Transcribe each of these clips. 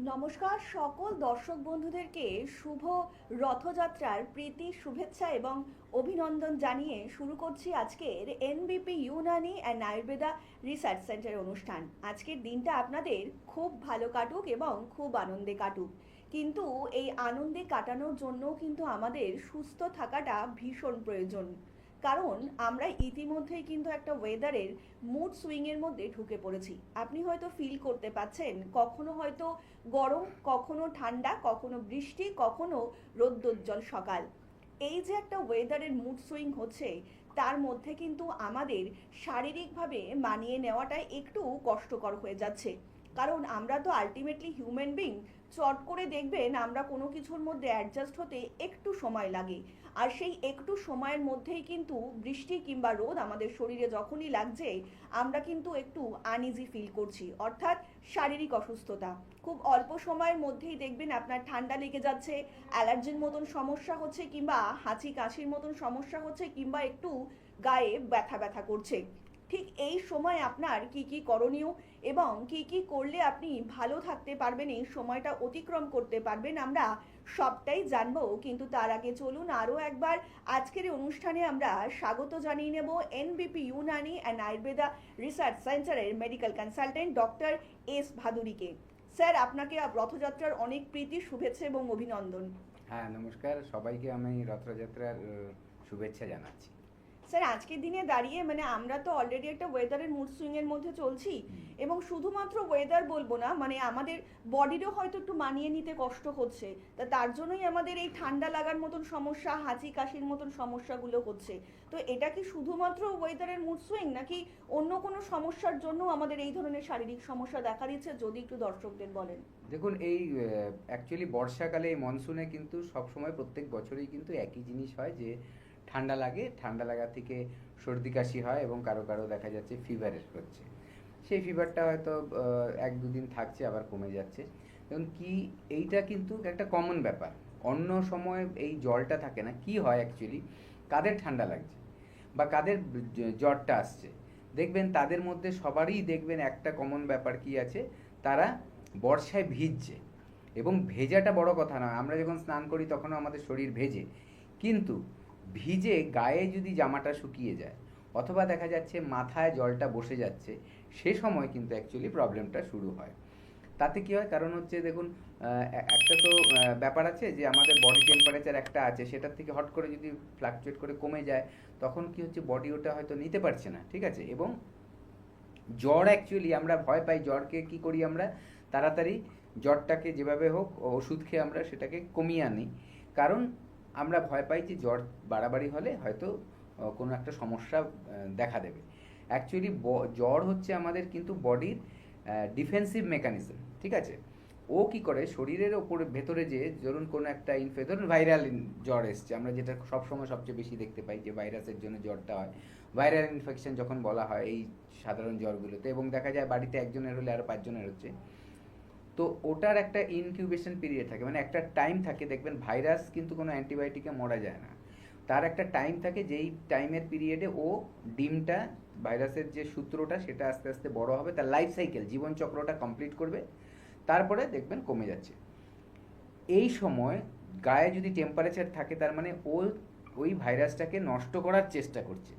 নমস্কার সকল দর্শক বন্ধুদেরকে শুভ রথযাত্রার প্রীতি শুভেচ্ছা এবং অভিনন্দন জানিয়ে শুরু করছি আজকের এনবিপি Unani and Ayurveda research centre অনুষ্ঠান। আজকের দিনটা আপনাদের খুব ভালো কাটুক এবং খুব আনন্দে কাটুক, কিন্তু এই আনন্দে কাটানোর জন্য কিন্তু আমাদের সুস্থ থাকাটা ভীষণ প্রয়োজন। কারণ আমরা ইতিমধ্যেই কিন্তু একটা ওয়েদারের মুড সুইংয়ের মধ্যে ঢুকে পড়েছি। আপনি হয়তো ফিল করতে পাচ্ছেন, কখনো হয়তো গরম, কখনো ঠান্ডা, কখনো বৃষ্টি, কখনো রৌদ্রোজ্জ্বল সকাল। এই যে একটা ওয়েদারের মুড সুইং হচ্ছে, তার মধ্যে কিন্তু আমাদের শারীরিকভাবে মানিয়ে নেওয়াটা একটু কষ্টকর হয়ে যাচ্ছে। কারণ আমরা তো আলটিমেটলি হিউম্যান বিং। চট করে দেখবেন আমরা কোনো কিছুর মধ্যে অ্যাডজাস্ট হতে একটু সময় লাগে। আর সেই একটু সময়ের মধ্যেই কিন্তু বৃষ্টি কিংবা রোদ আমাদের শরীরে যখনই লাগছে, আমরা কিন্তু একটু আনইজি ফিল করছি, অর্থাৎ শারীরিক অসুস্থতা। খুব অল্প সময়ের মধ্যেই দেখবেন আপনার ঠান্ডা লেগে যাচ্ছে, অ্যালার্জির মতন সমস্যা হচ্ছে, কিংবা হাঁচি কাশির মতন সমস্যা হচ্ছে, কিংবা একটু গায়ে ব্যথা ব্যথা করছে। ঠিক এই সময় আপনার কি কি করণীয় এবং কি কি করলে আপনি ভালো থাকতে পারবেন, এই সময়টা অতিক্রম করতে পারবেন, আমরা সবটাই জানবো। কিন্তু তার আগে চলুন আরও একবার আজকের এই অনুষ্ঠানে আমরা স্বাগত জানিয়ে নেব NBP Unani and Ayurveda research সেন্টারের মেডিকেল কনসালটেন্ট ডক্টর এস ভাদুরীকে। স্যার, আপনাকে রথযাত্রার অনেক প্রীতি শুভেচ্ছা এবং অভিনন্দন। হ্যাঁ, নমস্কার সবাইকে। আমি রথযাত্রার শুভেচ্ছা জানাচ্ছি। স্যার, আজকের দিনে দাঁড়িয়ে আমরা তো অলরেডি একটা ওয়েদারের মুড সুইংয়ের মধ্যে চলছি, এবং শুধুমাত্র ওয়েদার বলবো না, আমাদের বডিরও হয়তো একটু মানিয়ে নিতে কষ্ট হচ্ছে। তার জন্যই আমাদের এই ঠান্ডা লাগার মতন সমস্যা, হাঁচি কাশির মতন সমস্যাগুলো হচ্ছে। তো এটা কি শুধুমাত্র ওয়েদারের মুড সুইং, নাকি অন্য কোনো সমস্যার জন্য আমাদের এই ধরনের শারীরিক সমস্যা দেখা দিচ্ছে, যদি একটু দর্শকদের বলেন। দেখুন, এই অ্যাকচুয়ালি বর্ষাকালে এই মনসুনে কিন্তু সবসময় প্রত্যেক বছরই কিন্তু একই জিনিস হয় যে ঠান্ডা লাগে, ঠান্ডা লাগা থেকে সর্দি কাশি হয় এবং কারো কারো দেখা যাচ্ছে ফিভারের হচ্ছে। সেই ফিভারটা হয়তো এক দুদিন থাকছে, আবার কমে যাচ্ছে। এবং কি, এইটা কিন্তু একটা কমন ব্যাপার। অন্য সময় এই জলটা থাকে না। কি হয় অ্যাকচুয়ালি, কাদের ঠান্ডা লাগছে বা কাদের জ্বরটা আসছে, দেখবেন তাদের মধ্যে সবারই দেখবেন একটা কমন ব্যাপার কি আছে, তারা বর্ষায় ভিজছে। এবং ভেজাটা বড় কথা নয়, আমরা যখন স্নান করি তখনও আমাদের শরীর ভেজে, কিন্তু ভিজে গায়ে যদি জামাটা শুকিয়ে যায় অথবা দেখা যাচ্ছে মাথায় জলটা বসে যাচ্ছে, সে সময় কিন্তু অ্যাকচুয়ালি প্রবলেমটা শুরু হয়। তাতে কি হয়, কারণ হচ্ছে দেখুন, একটা তো ব্যাপার আছে যে আমাদের বডি টেম্পারেচার একটা আছে, সেটার থেকে হট করে যদি ফ্লাকচুয়েট করে কমে যায়, তখন কি হচ্ছে, বডি ওটা হয়তো নিতে পারছে না, ঠিক আছে। এবং জ্বর, অ্যাকচুয়ালি আমরা ভয় পাই জ্বরকে, কি করি আমরা, তাড়াতাড়ি জ্বরটাকে যেভাবে হোক ওষুধ খেয়ে আমরা সেটাকে কমিয়ে আনি। কারণ আমরা ভয় পাই যে জ্বর বাড়াবাড়ি হলে হয়তো কোনো একটা সমস্যা দেখা দেবে। অ্যাকচুয়ালি জ্বর হচ্ছে আমাদের কিন্তু বডির ডিফেন্সিভ মেকানিজম, ঠিক আছে। ও কি করে, শরীরের ওপরে ভেতরে যে ধরুন কোনো একটা ধরুন ভাইরাল জ্বর এসছে, আমরা যেটা সবসময় সবচেয়ে বেশি দেখতে পাই যে ভাইরাসের জন্য জ্বরটা হয়, ভাইরাল ইনফেকশন যখন বলা হয় এই সাধারণ জ্বরগুলোতে, এবং দেখা যায় বাড়িতে একজনের হলে আরও পাঁচজনের হচ্ছে। তো ওটার একটা ইনকিউবেশন পিরিয়ড থাকে, মানে একটা টাইম থাকে। দেখবেন ভাইরাস কিন্তু কোনো অ্যান্টিবায়োটিকে মরা যায় না, তার একটা টাইম থাকে, যেই টাইমের পিরিয়ডে ও ডিমটা, ভাইরাসের যে সূত্রটা সেটা আস্তে আস্তে বড় হবে, তার লাইফ সাইকেল, জীবনচক্রটা কমপ্লিট করবে, তারপরে দেখবেন কমে যাচ্ছে। এই সময় গায়ে যদি টেম্পারেচার থাকে, তার মানে ও ওই ভাইরাসটাকে নষ্ট করার চেষ্টা করছে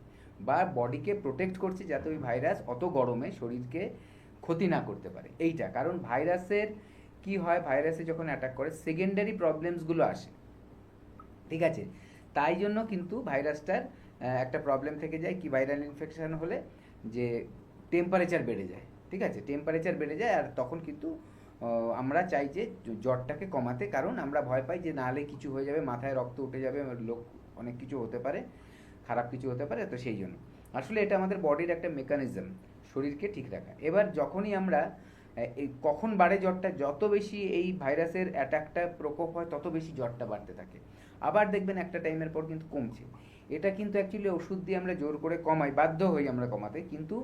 বা বডিকে প্রোটেক্ট করছে, যাতে ওই ভাইরাস অত গরমে শরীরকে ক্ষতি না করতে পারে। এইটা কারণ ভাইরাসের কি হয়, ভাইরাসে যখন অ্যাটাক করে সেকেন্ডারি প্রবলেমসগুলো আসে, ঠিক আছে। তাই জন্য কিন্তু ভাইরাসটার একটা প্রবলেম থেকে যায়, কি ভাইরাল ইনফেকশন হলে যে টেম্পারেচার বেড়ে যায়, ঠিক আছে, টেম্পারেচার বেড়ে যায়। আর তখন কিন্তু আমরা চাই যে জ্বরটাকে কমাতে, কারণ আমরা ভয় পাই যে নাহলে কিছু হয়ে যাবে, মাথায় রক্ত উঠে যাবে, লোক অনেক কিছু হতে পারে, খারাপ কিছু হতে পারে। তো সেই জন্য আসলে এটা আমাদের বডির একটা মেকানিজম, শরীরকে ঠিক রাখা। এবার যখনই আমরা এই কখন বাড়ে জ্বরটা, যত বেশি এই ভাইরাসের অ্যাটাকটা প্রকোপ হয় তত বেশি জ্বরটা বাড়তে থাকে। আবার দেখবেন একটা টাইমের পর কিন্তু কমছে। এটা কিন্তু অ্যাকচুয়ালি ওষুধ দিয়ে আমরা জোর করে কমাই, বাধ্য হই আমরা কমাতে, কিন্তু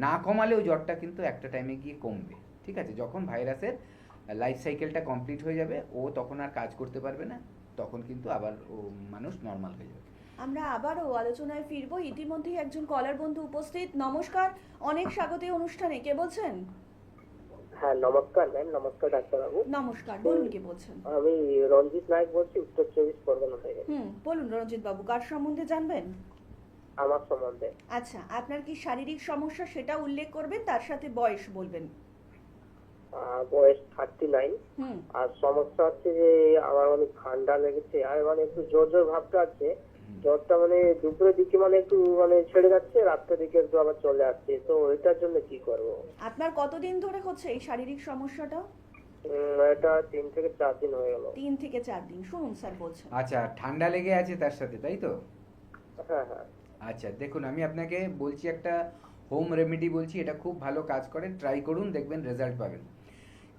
না কমালেও জ্বরটা কিন্তু একটা টাইমে গিয়ে কমবে, ঠিক আছে। যখন ভাইরাসের লাইফ সাইকেলটা কমপ্লিট হয়ে যাবে, ও তখন আর কাজ করতে পারবে না, তখন কিন্তু আবার ও মানুষ নর্মাল হয়ে যাবে। আমরা আবারও আলোচনায় ফিরবো। ইতিমধ্যেই একজন কলার বন্ধু উপস্থিত। নমস্কার, অনেক স্বাগত এই অনুষ্ঠানে। কে বলছেন? হ্যাঁ, নমস্কার ম্যাম। নমস্কার ডাক্তারবাবু। নমস্কার, বলুন কে বলছেন? আমি রঞ্জিত নায়ক বলছি, উত্তর চব্বিশ পরগনা থেকে। বলুন রঞ্জিত বাবু, কার সম্বন্ধে জানবেন? আমার সম্বন্ধে আচ্ছা, আপনার কি শারীরিক সমস্যা সেটা উল্লেখ করবেন, তার সাথে বয়স বলবেন। বয়স 39। হুম আর সমস্যা হচ্ছে যে আমার অনেক ঠান্ডা লেগেছে, আর মানে একটু জ্বর জ্বর ভাবটা আছে। জ্বরটা মানে দুপুরের দিকে মানে একটু মানে ছেড়ে যাচ্ছে, রাত্রের দিকে একটু আবার চলে আসছে। তো এটার জন্য কি করব? আপনার কতদিন ধরে হচ্ছে এই শারীরিক সমস্যাটা? এটা 3 থেকে 4 দিন হয়ে গেল। 3 থেকে 4 দিন। শুনুন স্যার বলছেন। আচ্ছা, ঠান্ডা লেগে আছে তার সাথে, তাই তো? হ্যাঁ হ্যাঁ। আচ্ছা দেখুন, আমি আপনাকে বলছি একটা হোম রেমেডি বলছি, এটা খুব ভালো কাজ করে, ট্রাই করুন, দেখবেন রেজাল্ট পাবেন।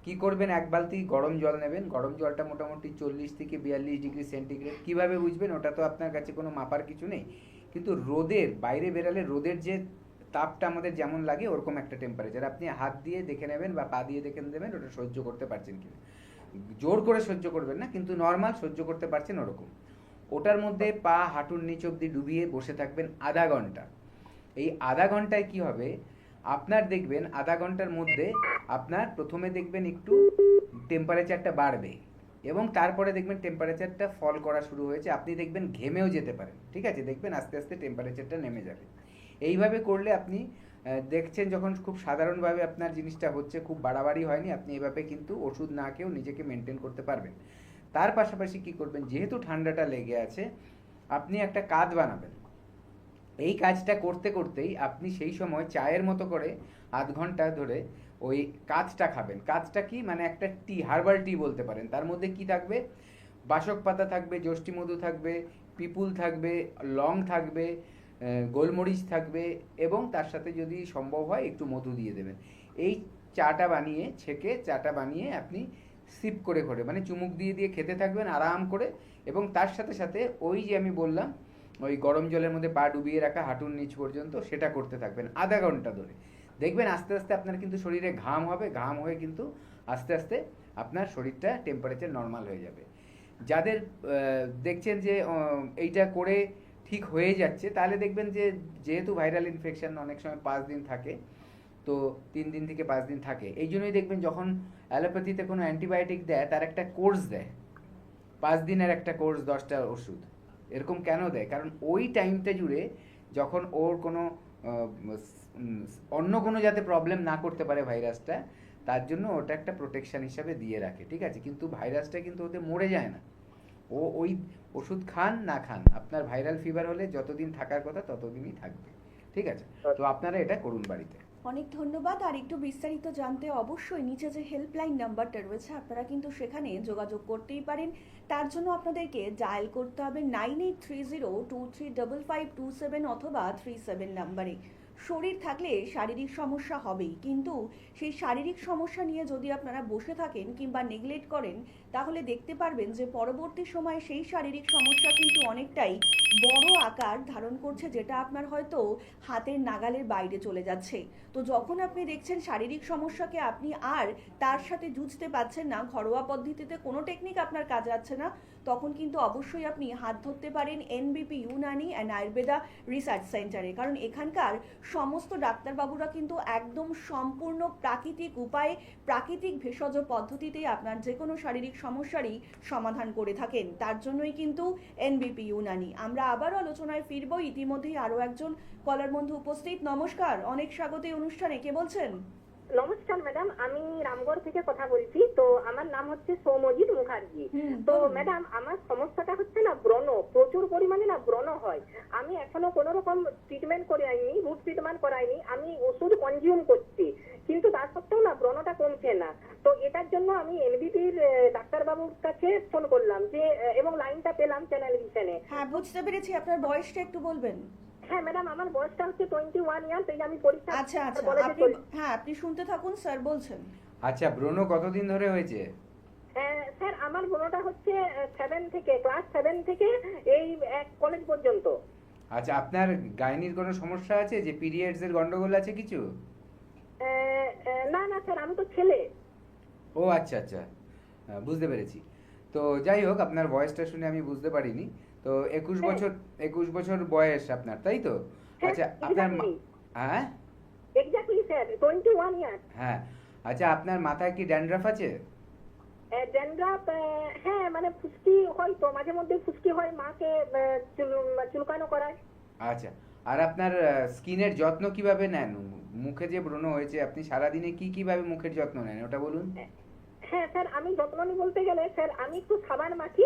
কি করবেন, 1 বালতি গরম জল নেবেন। গরম জলটা মোটামুটি 40 থেকে 42 ডিগ্রি সেন্টিগ্রেড। কীভাবে বুঝবেন? ওটা তো আপনার কাছে কোনো মাপার কিছু নেই, কিন্তু রোদের বাইরে বেরালে রোদের যে তাপটা আমাদের যেমন লাগে ওরকম একটা টেম্পারেচার আপনি হাত দিয়ে দেখে নেবেন বা পা দিয়ে দেখে নেবেন ওটা সহ্য করতে পারছেন কিনা। জোর করে সহ্য করবেন না, কিন্তু নর্মাল সহ্য করতে পারছেন ওরকম। ওটার মধ্যে পা হাঁটুর নিচ অব্দি ডুবিয়ে বসে থাকবেন আধা ঘন্টা। এই আধা ঘন্টায় কি হবে, আপনার দেখবেন আধা ঘন্টার মধ্যে আপনার প্রথমে দেখবেন একটু টেম্পারেচারটা বাড়বে, এবং তারপরে দেখবেন টেম্পারেচারটা ফল করা শুরু হয়েছে। আপনি দেখবেন ঘেমেও যেতে পারেন, ঠিক আছে? দেখবেন আস্তে আস্তে টেম্পারেচারটা নেমে যাবে। এইভাবে করলে আপনি দেখছেন যখন খুব সাধারণভাবে আপনার জিনিসটা হচ্ছে, খুব বাড়াবাড়ি হয়নি, আপনি এইভাবে কিন্তু ওষুধ না খেয়েও নিজেকে মেনটেন করতে পারবেন। তার পাশাপাশি কি করবেন, যেহেতু ঠান্ডাটা লেগে আছে, আপনি একটা কাঁধ বানাবেন। এই কাজটা করতে করতেই আপনি সেই সময় চায়ের মতো করে আধ ঘন্টা ধরে ওই কাঁচটা খাবেন। কাঁচটা কি মানে একটা টি, হার্বাল টি বলতে পারেন। তার মধ্যে কি থাকবে, বাসক পাতা থাকবে, যষ্টি মধু থাকবে, পিপুল থাকবে, লং থাকবে, গোলমরিচ থাকবে, এবং তার সাথে যদি সম্ভব হয় একটু মধু দিয়ে দেবেন। এই চাটা বানিয়ে, ছেঁকে চাটা বানিয়ে আপনি সিপ করে করে মানে চুমুক দিয়ে দিয়ে খেতে থাকবেন আরাম করে। এবং তার সাথে সাথে ওই যে আমি বললাম ওই গরম জলের মধ্যে পা ডুবিয়ে রাখা হাঁটুর নিচ পর্যন্ত, সেটা করতে থাকবেন আধা ঘন্টা ধরে। দেখবেন আস্তে আস্তে আপনার কিন্তু শরীরে ঘাম হবে, ঘাম হয়ে কিন্তু আস্তে আস্তে আপনার শরীরটা টেম্পারেচার নর্মাল হয়ে যাবে। যাদের দেখছেন যে এইটা করে ঠিক হয়ে যাচ্ছে, তাহলে দেখবেন যে যেহেতু ভাইরাল ইনফেকশন অনেক সময় 5 দিন থাকে, তো 3 দিন থেকে 5 দিন থাকে, এই জন্যই দেখবেন যখন অ্যালোপ্যাথিতে কোনো অ্যান্টিবায়োটিক দেয় তার একটা কোর্স দেয়, 5 দিনের একটা কোর্স, 10টা ওষুধ। এরকম কেন দেয়? কারণ ওই টাইমটা জুড়ে যখন ওর কোনো অন্য কোনো যাতে প্রবলেম না করতে পারে ভাইরাসটা, তার জন্য ওটা একটা প্রোটেকশন হিসাবে দিয়ে রাখে, ঠিক আছে? কিন্তু ভাইরাসটা কিন্তু ওতে মরে যায় না। ও ওই ওষুধ খান না খান, আপনার ভাইরাল ফিভার হলে যতদিন থাকার কথা ততদিনই থাকবে, ঠিক আছে? তো আপনারা এটা করুন বাড়িতে। অনেক ধন্যবাদ। আর একটু বিস্তারিত জানতে অবশ্যই নিচে যে হেল্পলাইন নাম্বারটা রয়েছে আপনারা কিন্তু সেখানে যোগাযোগ করতেই পারেন। তার জন্য আপনাদেরকে ডায়াল করতে হবে 9830235527 অথবা 37 নাম্বারে। শরীর থাকলে শারীরিক সমস্যা হবেই, কিন্তু সেই শারীরিক সমস্যা নিয়ে যদি আপনারা বসে থাকেন কিংবা নেগলেক্ট করেন, তাহলে দেখতে পারবেন যে পরবর্তী সময়ে সেই শারীরিক সমস্যা কিন্তু অনেকটাই বড় আকার ধারণ করছে, যেটা আপনার হয়তো হাতের নাগালের বাইরে চলে যাচ্ছে। তো যখন আপনি দেখছেন শারীরিক সমস্যাকে আপনি আর তার সাথে যুঝতে পারছেন না, ঘরোয়া পদ্ধতিতে কোনো টেকনিক আপনার কাজে আসছে না, তখন কিন্তু অবশ্যই আপনি হাত ধরতে পারেন NBP Unani and Ayurveda research সেন্টারে। কারণ এখানকার সমস্ত ডাক্তারবাবুরা কিন্তু একদম সম্পূর্ণ প্রাকৃতিক উপায়ে, প্রাকৃতিক ভেষজ পদ্ধতিতেই আপনার যে কোনো শারীরিক সমস্যারই সমাধান করে থাকেন। তার জন্যই কিন্তু এনবিপি ইউনানি। আমরা আবার আলোচনায় ফিরব। ইতিমধ্যেই আরও একজন কলার বন্ধু উপস্থিত। নমস্কার, অনেক স্বাগত এই অনুষ্ঠানে। কে বলছেন? নমস্কার ম্যাডাম, আমি রামগড় থেকে কথা বলছি। তো আমার নাম হচ্ছে সৌমজিৎ মুখার্জি। তো ম্যাডাম, আমার সমস্যাটা হচ্ছে না ব্রণ, প্রচুর পরিমাণে না ব্রণ হয়। আমি এখনো কোনো রকম ট্রিটমেন্ট করাইনি, রুট ট্রিটমেন্ট করাইনি, আমি ওষুধ কনজিউম করছি, কিন্তু তার সত্ত্বেও না ব্রণটা কমছে না। তো এটার জন্য আমি এনবিপির ডাক্তারবাবুর কাছে ফোন করলাম যে, এবং লাইনটা পেলাম চ্যানেল ভিশনে। হ্যাঁ, বুঝতে পেরেছি। আপনার বয়সটা একটু বলবেন? হ্যাঁ ম্যাডাম, আমার বয়সটা হচ্ছে 21 ইয়ার্স। এই আমি পরীক্ষা আচ্ছা আচ্ছা, আপনি শুনতে থাকুন, স্যার বলছেন। আচ্ছা, ব্রণ কতদিন ধরে হয়েছে? স্যার, আমার বোনটা হচ্ছে ক্লাস 7 থেকে এই কলেজ পর্যন্ত। আচ্ছা, আপনার গাইনির কোনো সমস্যা আছে, যে পিরিয়ডস এর গন্ডগোল আছে কিছু? না না স্যার, আমি তো ছেলে। ও আচ্ছা আচ্ছা, বুঝতে পেরেছি। তো যাই হোক, আপনার ভয়েসটা শুনে আমি বুঝতে পারিনি। তো 21 বছর বয়স আপনার, তাই তো? আচ্ছা, আপনার হ্যাঁ এক্স্যাক্টলি স্যার, 21 ইয়ার। হ্যাঁ, আচ্ছা, আপনার মাথায় কি ড্যান্ড্রাফ আছে? ড্যান্ড্রাফ, হ্যাঁ মানে ফুসকি হয় তো, মাঝে মধ্যে ফুসকি হয়, মাকে চুলকানো করায়। আচ্ছা, আর আপনার স্কিনের যত্ন কিভাবে নেন? মুখে যে ব্রণ হয়েছে, আপনি সারাদিনে কিভাবে মুখের যত্ন নেন ওটা বলুন। হ্যাঁ স্যার, আমি যত্ন নিই বলতে গেলে স্যার আমি একটু সাবান মাখি,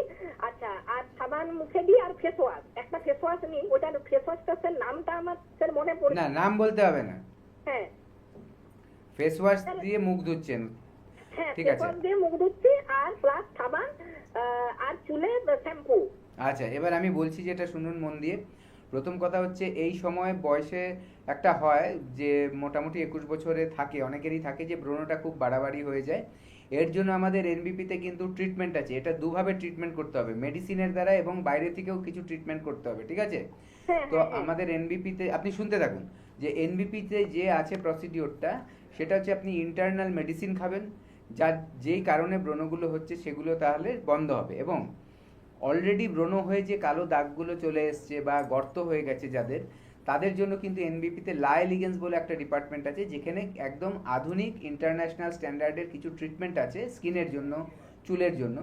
আচ্ছা, আর সাবান মুখে দিই, আর ফেস ওয়াশ, একটা ফেস ওয়াশ নিই, ওটার ফেস ওয়াশটা স্যার নামটা আমার স্যার মনে পড়ে না, নাম বলতে হবে না। হ্যাঁ ফেস ওয়াশ দিয়ে মুখ ধুচ্ছেন, হ্যাঁ, ঠিক ফেস আছে। ওয়াশ দিয়ে মুখ ধুচ্ছি, আর প্লাস সাবান, আর চুলে শ্যাম্পু। আচ্ছা, এবার আমি বলছি যেটা শুনুন মন দিয়ে। প্রথম কথা হচ্ছে, এই সময় বয়সে একটা হয় যে মোটামুটি 21 বছরে থাকে, অনেকেরই থাকে যে ব্রণটা খুব বাড়াবাড়ি হয়ে যায়। এর জন্য আমাদের এনবিপিতে কিন্তু ট্রিটমেন্ট আছে। এটা দুভাবে ট্রিটমেন্ট করতে হবে, মেডিসিনের দ্বারা এবং বাইরে থেকেও কিছু ট্রিটমেন্ট করতে হবে, ঠিক আছে। হ্যাঁ, তো হ্যাঁ, হ্যাঁ। আমাদের এনবিপিতে আপনি শুনতে থাকুন, যে এনবিপিতে যে আছে প্রসিডিওরটা, সেটা হচ্ছে আপনি ইন্টারনাল মেডিসিন খাবেন, যার যেই কারণে ব্রণগুলো হচ্ছে সেগুলো তাহলে বন্ধ হবে। এবং অলরেডি ব্রণ হয়ে যে কালো দাগগুলো চলে এসছে বা গর্ত হয়ে গেছে যাদের, তাদের জন্য কিন্তু এনবিপিতে লাই লিগেন্স বলে একটা ডিপার্টমেন্ট আছে, যেখানে একদম আধুনিক ইন্টারন্যাশনাল স্ট্যান্ডার্ডের কিছু ট্রিটমেন্ট আছে স্কিনের জন্য, চুলের জন্য।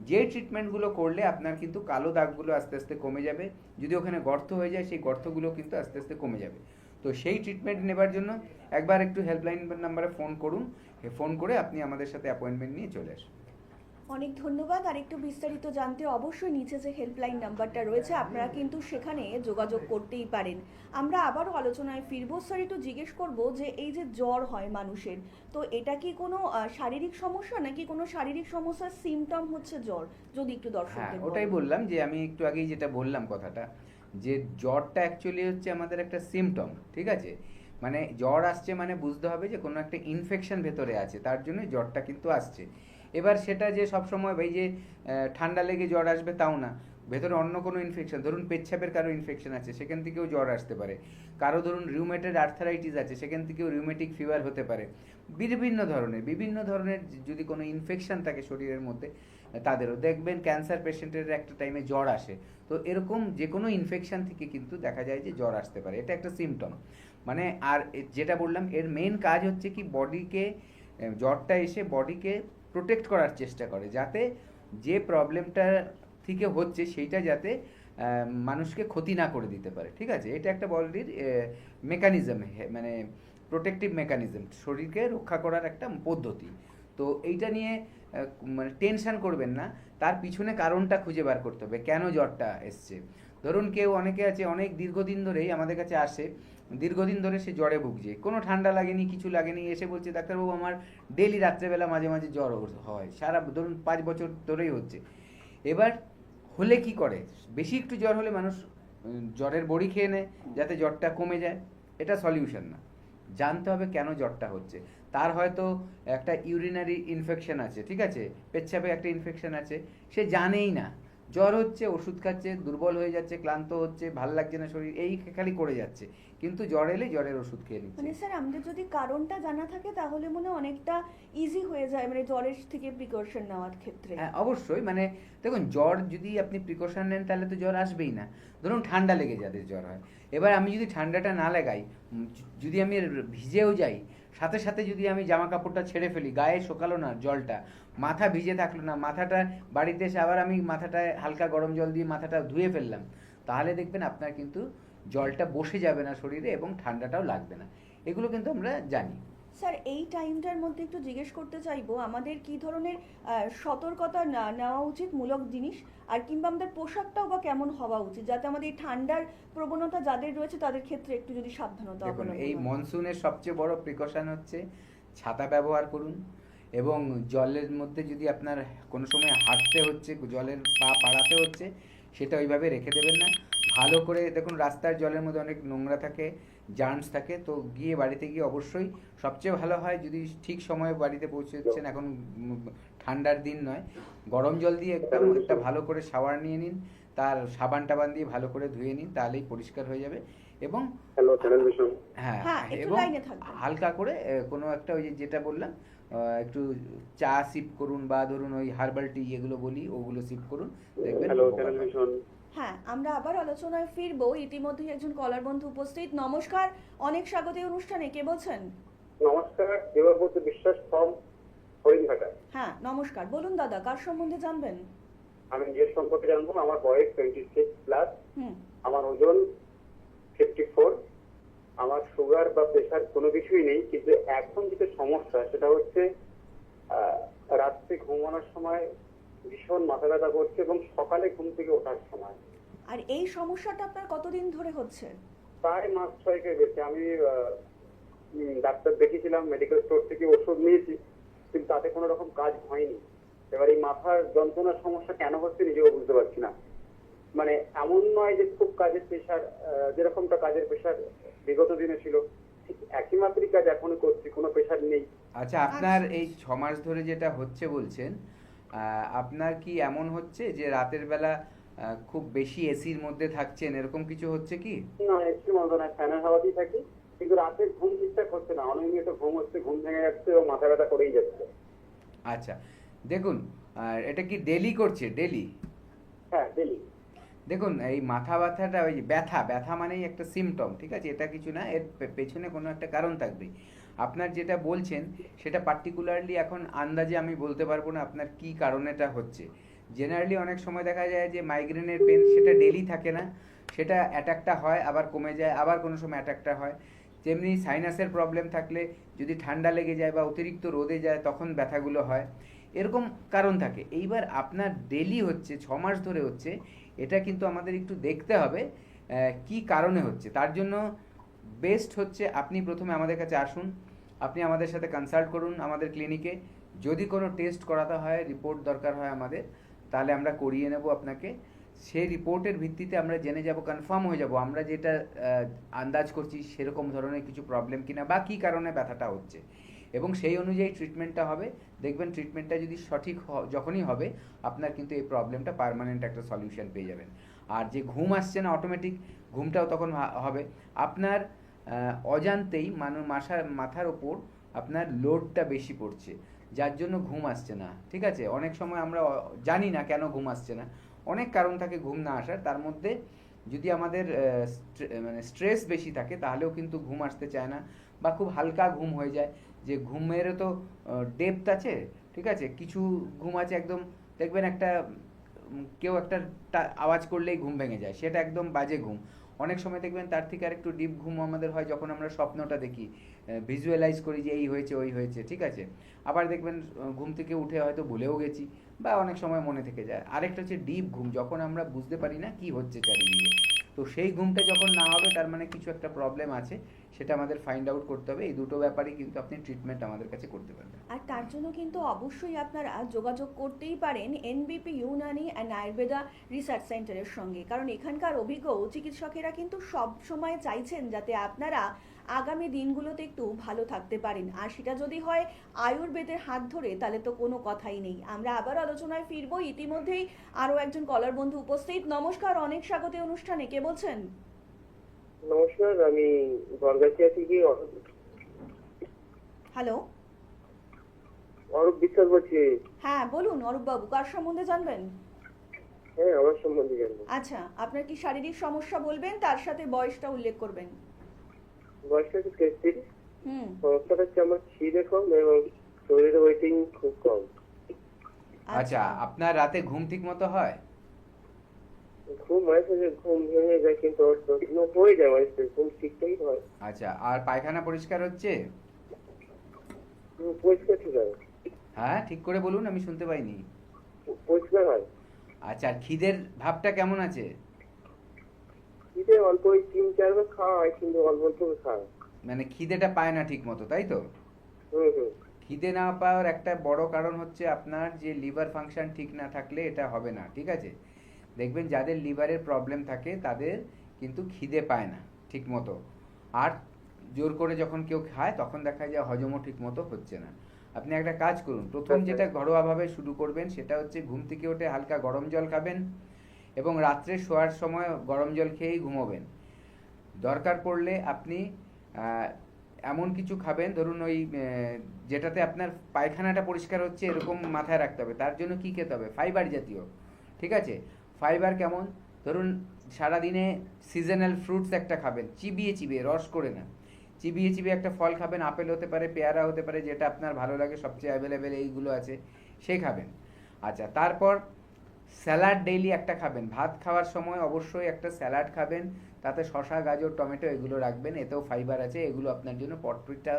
যে ট্রিটমেন্টগুলো করলে আপনার কিন্তু কালো দাগগুলো আস্তে আস্তে কমে যাবে, যদি ওখানে গর্ত হয়ে যায় সেই গর্তগুলো কিন্তু আস্তে আস্তে কমে যাবে। তো সেই ট্রিটমেন্ট নেবার জন্য একবার একটু হেল্পলাইন নাম্বারে ফোন করুন, ফোন করে আপনি আমাদের সাথে অ্যাপয়েন্টমেন্ট নিয়ে চলে আসুন। অনেক ধন্যবাদ। আর একটু বিস্তারিত জানতে অবশ্যই নিচে যে হেল্পলাইন নাম্বারটা রয়েছে আপনারা কিন্তু সেখানে যোগাযোগ করতেই পারেন। আমরা আবারও আলোচনায় ফিরবো। স্যার, একটু জিজ্ঞেস করব যে এই যে জ্বর হয় মানুষের, তো এটা কি কোনো শারীরিক সমস্যা নাকি কোনো শারীরিক সমস্যার সিমটম হচ্ছে জ্বর? যদি একটু হ্যাঁ, দর্শকদের ওটাই বলেন। বললাম যে আমি একটু আগেই যেটা বললাম কথাটা, যে জ্বরটা অ্যাকচুয়ালি হচ্ছে আমাদের একটা সিমটম, ঠিক আছে। মানে জ্বর আসছে মানে বুঝতে হবে যে কোনো একটা ইনফেকশন ভেতরে আছে, তার জন্য জ্বরটা কিন্তু আসছে। এবার সেটা যে সবসময় এই যে ঠান্ডা লেগে জ্বর আসবে তাও না, ভেতরে অন্য কোনো ইনফেকশন, ধরুন পেচ্ছাপের কারো ইনফেকশন আছে, সেখান থেকেও জ্বর আসতে পারে। কারো ধরুন রিউমেটেড আর্থারাইটিস আছে, সেখান থেকেও রিউমেটিক ফিভার হতে পারে। বিভিন্ন ধরনের যদি কোনো ইনফেকশন থাকে শরীরের মধ্যে, তাদেরও দেখবেন ক্যান্সার পেশেন্টের একটা টাইমে জ্বর আসে। তো এরকম যে কোনো ইনফেকশন থেকে কিন্তু দেখা যায় যে জ্বর আসতে পারে, এটা একটা সিমটম। মানে আর যেটা বললাম, এর মেন কাজ হচ্ছে কি বডিকে, জ্বরটা এসে বডিকে প্রোটেক্ট করার চেষ্টা করে, যাতে যে প্রবলেমটা থেকে হচ্ছে সেইটা যাতে মানুষকে ক্ষতি না করে দিতে পারে, ঠিক আছে। এটা একটা বডির মেকানিজম, মানে প্রোটেক্টিভ মেকানিজম, শরীরকে রক্ষা করার একটা পদ্ধতি। তো এইটা নিয়ে মানে টেনশন করবেন না, তার পিছনে কারণটা খুঁজে বার করতে হবে কেন জ্বরটা এসছে। ধরুন কেউ, অনেকে আছে অনেক দীর্ঘদিন ধরেই আমাদের কাছে আসে, দীর্ঘদিন ধরে সে জ্বরে ভুগছে, কোনো ঠান্ডা লাগেনি, কিছু লাগেনি, এসে বলছে ডাক্তারবাবু আমার ডেলি রাত্রেবেলা মাঝে মাঝে জ্বর হয়, সারা ধরুন 5 বছর ধরেই হচ্ছে। এবার হলে কি করে, বেশি একটু জ্বর হলে মানুষ জ্বরের বড়ি খেয়ে নেয় যাতে জ্বরটা কমে যায়। এটা সলিউশন না, জানতে হবে কেন জ্বরটা হচ্ছে। তার হয়তো একটা ইউরিনারি ইনফেকশন আছে, ঠিক আছে, পেচ্ছাপে একটা ইনফেকশন আছে, সে জানেই না, জ্বর হচ্ছে, ওষুধ খাচ্ছে, দুর্বল হয়ে যাচ্ছে, ক্লান্ত হচ্ছে, ভাল লাগছে না শরীর, এই খালি করে যাচ্ছে, কিন্তু জ্বর এলে জ্বরের ওষুধ খেয়ে নিচ্ছে। মানে স্যার, আমাদের যদি কারণটা জানা থাকে তাহলে মনে হয় অনেকটা ইজি হয়ে যায়, মানে জ্বরের থেকে প্রিকশন নেওয়ার ক্ষেত্রে। হ্যাঁ, অবশ্যই। মানে দেখুন, জ্বর যদি আপনি প্রিকশন নেন তাহলে তো জ্বর আসবেই না। ধরুন ঠান্ডা লেগে যাদের জ্বর হয়, এবার আমি যদি ঠান্ডাটা না লাগাই, যদি আমি ভিজেও যাই, সাথে সাথে যদি আমি জামা কাপড়টা ছেড়ে ফেলি, গায়ে শোকালো না জলটা, মাথা ভিজে থাকলো না, মাথাটা বাড়িতে এসে আবার আমি মাথাটায় হালকা গরম জল দিয়ে মাথাটা ধুয়ে ফেললাম, তাহলে দেখবেন আপনার কিন্তু জলটা বসে যাবে না শরীরে এবং ঠান্ডাটাও লাগবে না। এগুলো কিন্তু আমরা জানি। স্যার, এই টাইমটার মধ্যে একটু জিজ্ঞেস করতে চাইবো আমাদের কি ধরনের সতর্কতা নেওয়া উচিত মূলক জিনিস, আর কিংবা আমাদের পোশাকটাও বা কেমন হওয়া উচিত, যাতে আমাদের এই ঠান্ডার প্রবণতা যাদের রয়েছে তাদের ক্ষেত্রে একটু যদি সাবধানতা দেখুন, অবলম্বন এই হয়। মনসুনের সবচেয়ে বড় প্রিকশন হচ্ছে ছাতা ব্যবহার করুন, এবং জলের মধ্যে যদি আপনার কোনো সময় হাঁটতে হচ্ছে, জলের পা পাড়াতে হচ্ছে, সেটা ওইভাবে রেখে দেবেন না। ভালো করে দেখুন, রাস্তার জলের মধ্যে অনেক নোংরা থাকে, জার্মস থাকে, তো গিয়ে বাড়িতে গিয়ে অবশ্যই সবচেয়ে ভালো হয় যদি ঠিক সময়ে বাড়িতে পৌঁছেছেন, এখন ঠান্ডার দিন নয়, গরম জল দিয়ে একদম একটা ভালো করে শাওয়ার নিয়ে নিন, তার সাবান টাবান দিয়ে ভালো করে ধুয়ে নিন, তাহলেই পরিষ্কার হয়ে যাবে। এবং হ্যালো চ্যানেল ভিশন। হ্যাঁ, হ্যাঁ, একটু এবং লাইনে থাকবেন। হালকা করে কোনো একটা, ওই যেটা বললাম, একটু চা সিপ করুন, বা ধরুন ওই হার্বাল টি এগুলো বলি, ওগুলো সিপ করুন, দেখবেন হ্যালো উপকার চ্যানেল পাবেন। ভিশন। হ্যাঁ, আমরা আবার আলোচনায় ফিরবো। ইতিমধ্যেই একজন কলার বন্ধু উপস্থিত। নমস্কার, অনেক স্বাগত এই অনুষ্ঠানে। কে বলছেন? নমস্কার, দেবব্রত বিশ্বাস ফ্রম হরিণঘাটা। হ্যাঁ নমস্কার, বলুন দাদা, কার সম্বন্ধে জানবেন? আমি নিজের সম্পর্কে জানবো। আমার বয়স 26+, হুম। আমার ওজন 54, আমার সুগার বা প্রেশার কোনো কিছুই নেই, কিন্তু এখন যেটা সমস্যা সেটা হচ্ছে রাত্রে ঘুমানোর সময় ভীষণ মাথা ব্যথা করছে এবং সকালে ঘুম থেকে ওঠার সময়। আর এই সমস্যাটা আপনার কতদিন ধরে হচ্ছে? প্রায় মাস 6 বেশি। আমি ডাক্তার দেখিয়েছিলাম, মেডিকেল স্টোর থেকে ওষুধ নিয়েছি, কিন্তু তাতে কোনো রকম কাজ হয়নি। এবার এই মাথার যন্ত্রণার সমস্যা কেন হচ্ছে নিজেও বুঝতে পারছি না। মানে এমন নয় যে খুব কাজের প্রেশার, যেরকমটা কাজের প্রেশার বিগত দিনে ছিল ঠিক একই মাত্রিক কাজ এখনো করছি, কোনো প্রেশার নেই। আচ্ছা, আপনার এই 6 মাস ধরে যেটা হচ্ছে বলছেন, আপনার কি এমন হচ্ছে যে রাতের বেলা খুব বেশি এসির মধ্যে থাকছেন, এরকম কিছু হচ্ছে কি? না, একটু মতো না, ফ্যানের হাওয়াতেই থাকি, কিন্তু রাতে ঘুম ঠিকঠাক হচ্ছে না, অনিয়মিত ঘুম হচ্ছে, ঘুম ভেঙে যাচ্ছে এবং মাথা ব্যথা করেই যাচ্ছে। আচ্ছা, দেখুন, এটা কি ডেলি করছে, ডেলি? হ্যাঁ, ডেলি। দেখুন, এই মাথা ব্যথাটা, ওই যে ব্যথা ব্যথা মানেই একটা সিমটম, ঠিক আছে? এটা কিছু না, এর পেছনে কোনো একটা কারণ থাকবে। আপনার যেটা বলছেন সেটা পার্টিকুলারলি এখন আন্দাজে আমি বলতে পারবো না আপনার কি কারণে এটা হচ্ছে। জেনারেলি অনেক সময় দেখা যায় যে মাইগ্রেনের পেন সেটা ডেলি থাকে না, সেটা অ্যাটাকটা হয় আবার কমে যায়, আবার কোনো সময় অ্যাটাকটা হয়। তেমনি সাইনাসের প্রবলেম থাকলে যদি ঠান্ডা লেগে যায় বা অতিরিক্ত রোদে যায় তখন ব্যথাগুলো হয়, এরকম কারণ থাকে। এইবার আপনার ডেলি হচ্ছে, 6 মাস ধরে হচ্ছে, এটা কিন্তু আমাদের একটু দেখতে হবে কি কারণে হচ্ছে। তার জন্য বেস্ট হচ্ছে আপনি প্রথমে আমাদের কাছে আসুন, আপনি আমাদের সাথে কনসাল্ট করুন আমাদের ক্লিনিকে। যদি কোনো টেস্ট করাতে হয়, রিপোর্ট দরকার হয় আমাদের, তাহলে আমরা করিয়ে নেব আপনাকে। সেই রিপোর্টের ভিত্তিতে আমরা জেনে যাব, কনফার্ম হয়ে যাব আমরা যেটা আন্দাজ করছি সেরকম ধরনের কিছু প্রবলেম কিনা বা কী কারণে ব্যথাটা হচ্ছে, এবং সেই অনুযায়ী ট্রিটমেন্টটা হবে। দেখবেন ট্রিটমেন্টটা যদি সঠিক যখনই হবে, আপনার কিন্তু এই প্রবলেমটা পার্মানেন্ট একটা সলিউশন পেয়ে যাবেন। আর যে ঘুম আসছে না অটোমেটিক, ঘুমটাও তখন হবে। আপনার অজান্তেই মাথার ওপর আপনার লোডটা বেশি পড়ছে, যার জন্য ঘুম আসছে না, ঠিক আছে? অনেক সময় আমরা জানি না কেন ঘুম আসছে না, অনেক কারণ থাকে ঘুম না আসার। তার মধ্যে যদি আমাদের মানে স্ট্রেস বেশি থাকে তাহলেও কিন্তু ঘুম আসতে চায় না, বা খুব হালকা ঘুম হয়ে যায়। যে ঘুমেরও তো ডেপথ আছে, ঠিক আছে? কিছু ঘুম আছে একদম, দেখবেন একটা কেউ একটা আওয়াজ করলেই ঘুম ভেঙে যায়, সেটা একদম বাজে ঘুম। অনেক সময় দেখবেন তার থেকে আরেকটু ডিপ ঘুম আমাদের হয় যখন আমরা স্বপ্নটা দেখি, ভিজুয়ালাইজ করি যে এই হয়েছে ওই হয়েছে, ঠিক আছে? আবার দেখবেন ঘুম থেকে উঠে হয়তো ভুলেও গেছি, বা অনেক সময় মনে থেকে যায়। আরেকটা হচ্ছে ডিপ ঘুম, যখন আমরা বুঝতে পারি না কি হচ্ছে চারিদিকে। তো সেই ঘুমটা যখন না হবে তার মানে কিছু একটা প্রবলেম আছে, সেটা আমাদের ফাইন্ড আউট করতে হবে। এই দুটো ব্যাপারই কিন্তু আপনি ট্রিটমেন্ট আমাদের কাছে করতে পারবেন। আর তার জন্য কিন্তু অবশ্যই আপনারা যোগাযোগ করতেই পারেন NBP Unani and Ayurveda research সেন্টারের সঙ্গে, কারণ এখানকার অভিজ্ঞ চিকিৎসকেরা কিন্তু সব সময় চাইছেন যাতে আপনারা আগামী দিনগুলোতে একটু ভালো থাকতে পারেন। আর সেটা যদি হয় আয়ুর্বেদের হাত ধরে, তাহলে তো কোনো কথাই নেই। আমরা আবার আলোচনায় ফিরবো, ইতিমধ্যেই আরও একজন কলার বন্ধু উপস্থিত। নমস্কার, অনেক স্বাগত অনুষ্ঠানে। কে বলছেন? নমস্কার, আমি বরগাছিয়া থেকে হ্যালো। অরূপ বিশ্বাস বলছি। হ্যাঁ বলুন অরূপবাবু, কার সম্বন্ধে জানবেন? হ্যাঁ, আমার সম্বন্ধে জানবো। আচ্ছা, আপনার কি শারীরিক সমস্যা বলবেন, তার সাথে বয়সটা উল্লেখ করবেন। বয়সটা হচ্ছে 33। হুম। সমস্যাটা হচ্ছে আমার খিদে কম এবং শরীরে ওয়েটিং খুব কম। আচ্ছা, আপনার রাতে ঘুম ঠিক মতো হয়? ঘুম মাঝে মাঝে ঘুম ভেঙে যায়, কিন্তু হয়ে যায়, মানে ঘুম ঠিকঠাকই হয়। আচ্ছা, আর পায়খানা পরিষ্কার হচ্ছে? পরিষ্কার ঠিক হয়। হ্যাঁ, ঠিক করে বলুন, আমি শুনতে পাইনি। পরিষ্কার হয়। আচ্ছা, আর খিদের ভাবটা কেমন আছে? খিদে অল্প, ওই 3-4 বার খাওয়া হয়, কিন্তু অল্প অল্প খাওয়া হয়। মানে খিদেটা পায় না ঠিক মতো, তাই তো? হুম। খিদে না পাওয়ার একটা বড় কারণ হচ্ছে আপনার যে লিভার ফাংশন ঠিক না থাকলে এটা হবে না, ঠিক আছে? দেখবেন যাদের লিভারের প্রবলেম থাকে তাদের কিন্তু খিদে পায় না ঠিক মতো, আর জোর করে যখন কেউ খায় তখন দেখা যায় হজমও ঠিক মতো হচ্ছে না। আপনি একটা কাজ করুন, প্রথম যেটা ঘরোয়াভাবে শুরু করবেন সেটা হচ্ছে ঘুম থেকে উঠে হালকা গরম জল খাবেন, এবং রাত্রে শোয়ার সময় গরম জল খেয়েই ঘুমোবেন। দরকার পড়লে আপনি এমন কিছু খাবেন, ধরুন ওই যেটাতে আপনার পায়খানাটা পরিষ্কার হচ্ছে এরকম মাথায় রাখতে হবে। তার জন্য কি খেতে হবে? ফাইবার জাতীয়, ঠিক আছে? ফাইবার কেমন? ধরুন সারাদিনে সিজনাল ফ্রুটস একটা খাবেন, চিবিয়ে চিবিয়ে, রস করে না, চিবিয়ে চিবিয়ে একটা ফল খাবেন, আপেল হতে পারে, পেয়ারা হতে পারে, যেটা আপনার ভালো লাগে, সবচেয়ে অ্যাভেলেবেল এইগুলো আছে, সে খাবেন। আচ্ছা, তারপর স্যালাড ডেইলি একটা খাবেন, ভাত খাওয়ার সময় অবশ্যই একটা স্যালাড খাবেন, তাতে শসা, গাজর, টমেটো এগুলো রাখবেন, এতেও ফাইবার আছে, এগুলো আপনার জন্য পটপিটা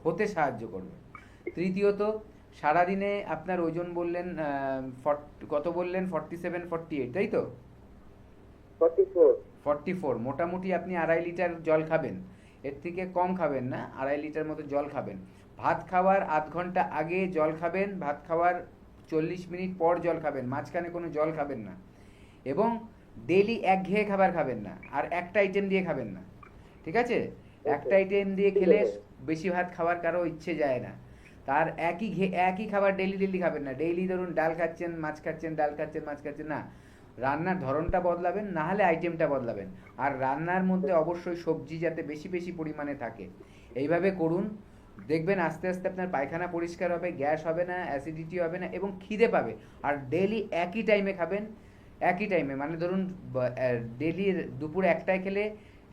হতে সাহায্য করবে। তৃতীয়ত, সারাদিনে আপনার ওজন বললেন কত বললেন, 47, 48, তাই তো? 44। 44, মোটামুটি আপনি 2.5 লিটার জল খাবেন, এর থেকে কম খাবেন না, 2.5 লিটার মতো জল খাবেন। ভাত খাওয়ার আধ ঘন্টা আগে জল খাবেন, ভাত খাওয়ার 40 মিনিট পর জল খাবেন, মাঝখানে কোনো জল খাবেন না। এবং ডেইলি একঘেয়ে খাবার খাবেন না, আর একটা আইটেম দিয়ে খাবেন না, ঠিক আছে? একটা আইটেম দিয়ে খেলে বেশি ভাত খাওয়ার কারো ইচ্ছে যায় না। তার একই খাবার ডেইলি ডেইলি খাবেন না। ডেইলি ধরুন ডাল খাচ্ছেন, মাছ খাচ্ছেন, ডাল খাচ্ছেন, মাছ খাচ্ছেন, না, রান্নার ধরনটা বদলাবেন, না হলে আইটেমটা বদলাবেন। আর রান্নার মধ্যে অবশ্যই সবজি যাতে বেশি বেশি পরিমাণে থাকে, এইভাবে করুন। দেখবেন আস্তে আস্তে আপনার পায়খানা পরিষ্কার হবে, গ্যাস হবে না, অ্যাসিডিটি হবে না, এবং খিদে পাবে। আর ডেইলি একই টাইমে খাবেন, একই টাইমে, মানে ধরুন ডেইলি দুপুর 1টায় খেলে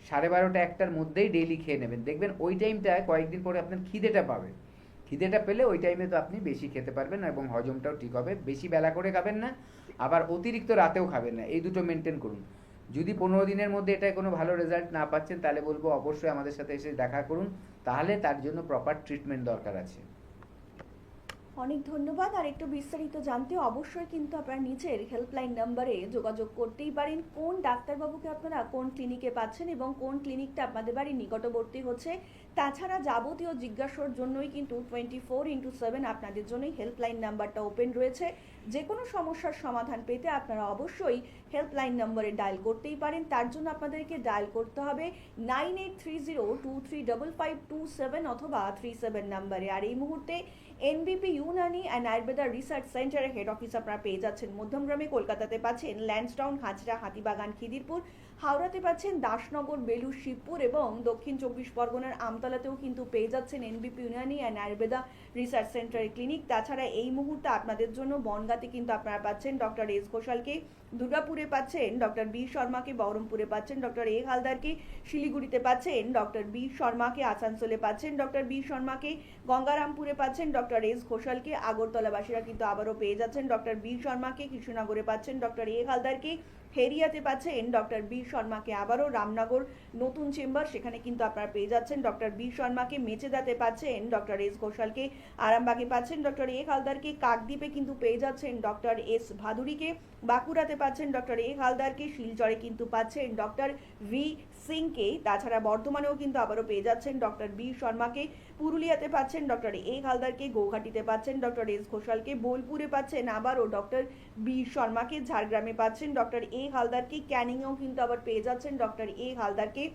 12:30 1টার মধ্যেই ডেইলি খেয়ে নেবেন। দেখবেন ওই টাইমটায় কয়েকদিন পরে আপনার খিদেটা পাবে। খিদেটা পেলে ওই টাইমে তো আপনি বেশি খেতে পারবেন এবং হজমটাও ঠিক হবে। বেশি বেলা করে খাবেন না, আবার অতিরিক্ত রাতেও খাবেন না, এই দুটো মেনটেন করুন। যদি 15 দিনের মধ্যে এটায় কোনো ভালো রেজাল্ট না পাচ্ছেন, তাহলে বলবো অবশ্যই আমাদের সাথে এসে দেখা করুন, তাহলে তার জন্য প্রপার ট্রিটমেন্ট দরকার আছে। অনেক ধন্যবাদ। আর একটু বিস্তারিত জানতে অবশ্যই কিন্তু আপনারা নিচের হেল্পলাইন নাম্বারে যোগাযোগ করতেই পারেন। কোন ডাক্তারবাবুকে আপনারা কোন ক্লিনিকে পাচ্ছেন এবং কোন ক্লিনিকটা আপনাদের বাড়ির নিকটবর্তী হচ্ছে, তাছাড়া যাবতীয় জিজ্ঞাসার জন্যই কিন্তু 24x7 আপনাদের জন্যই হেল্পলাইন নাম্বারটা ওপেন রয়েছে। যে কোনো সমস্যার সমাধান পেতে আপনারা অবশ্যই হেল্পলাইন নম্বরে ডায়াল করতেই পারেন। তার জন্য আপনাদেরকে ডায়াল করতে হবে 9830235527 অথবা 37 নাম্বারে। আর এই মুহূর্তে এনবিপি ইউনানি অ্যান্ড আয়ুর্বেদা রিসার্চ সেন্টারের হেড অফিস আপনারা পেয়ে যাচ্ছেন মধ্যমগ্রামে, কলকাতাতে পাচ্ছেন ল্যান্সডাউন, হাজরা, হাতিবাগান, খিদিরপুর, হাওড়াতে পাচ্ছেন দাসনগর, বেলুর, শিবপুর এবং দক্ষিণ 24 পরগনার আমতলাতেও কিন্তু পেয়ে যাচ্ছেন এনবিপি ইউনানি অ্যান্ড আয়ুর্বেদা রিসার্চ সেন্টারের ক্লিনিক। তাছাড়া এই মুহূর্তে আপনাদের জন্য বনগাঁতে কিন্তু আপনারা পাচ্ছেন ডক্টর এস ঘোষালকে, দুর্গাপুরে পাচ্ছেন ডক্টর বি শর্মাকে, বহরমপুরে পাচ্ছেন ডক্টর এ হালদারকে, শিলিগুড়িতে পাচ্ছেন ডক্টর বি শর্মাকে, আসানসোলে পাচ্ছেন ডক্টর বি শর্মাকে, গঙ্গারামপুরে পাচ্ছেন ডক্টর এস ঘোষালকে, আগরতলাবাসীরা কিন্তু আবারও পেয়ে যাচ্ছেন ডক্টর বি শর্মাকে, কৃষ্ণনগরে পাচ্ছেন ডক্টর এ হালদারকে, হেরিয়াতে পাচ্ছেন ডক্টর বি শর্মাকে, আবারও রামনগর নতুন চেম্বার সেখানে কিন্তু আপনারা পেয়ে যাচ্ছেন ডক্টর বি শর্মাকে, মেচেদাতে পাচ্ছেন ডক্টর এস ঘোষালকে, আরামবাগে পাচ্ছেন ডক্টর এ হালদারকে, কাকদ্বীপে কিন্তু পেয়ে যাচ্ছেন ডক্টর এস ভাদুরীকে, বাঁকুড়াতে পাচ্ছেন ডক্টর এ হালদারকে, শিলচরে কিন্তু পাচ্ছেন ডক্টর ভি সিংকে, তাছাড়া বর্ধমানেও কিন্তু আবারও পেয়ে যাচ্ছেন ডক্টর বি শর্মাকে, পুরুলিয়াতে পাচ্ছেন ডক্টর এ হালদারকে, গৌহাটিতে পাচ্ছেন ডক্টর এস ঘোষালকে, বোলপুরে পাচ্ছেন আবারও ডক্টর বি শর্মাকে, ঝাড়গ্রামে পাচ্ছেন ডক্টর এ হালদারকে, ক্যানিংয়েও কিন্তু আবার পেয়ে যাচ্ছেন ডক্টর এ হালদারকে,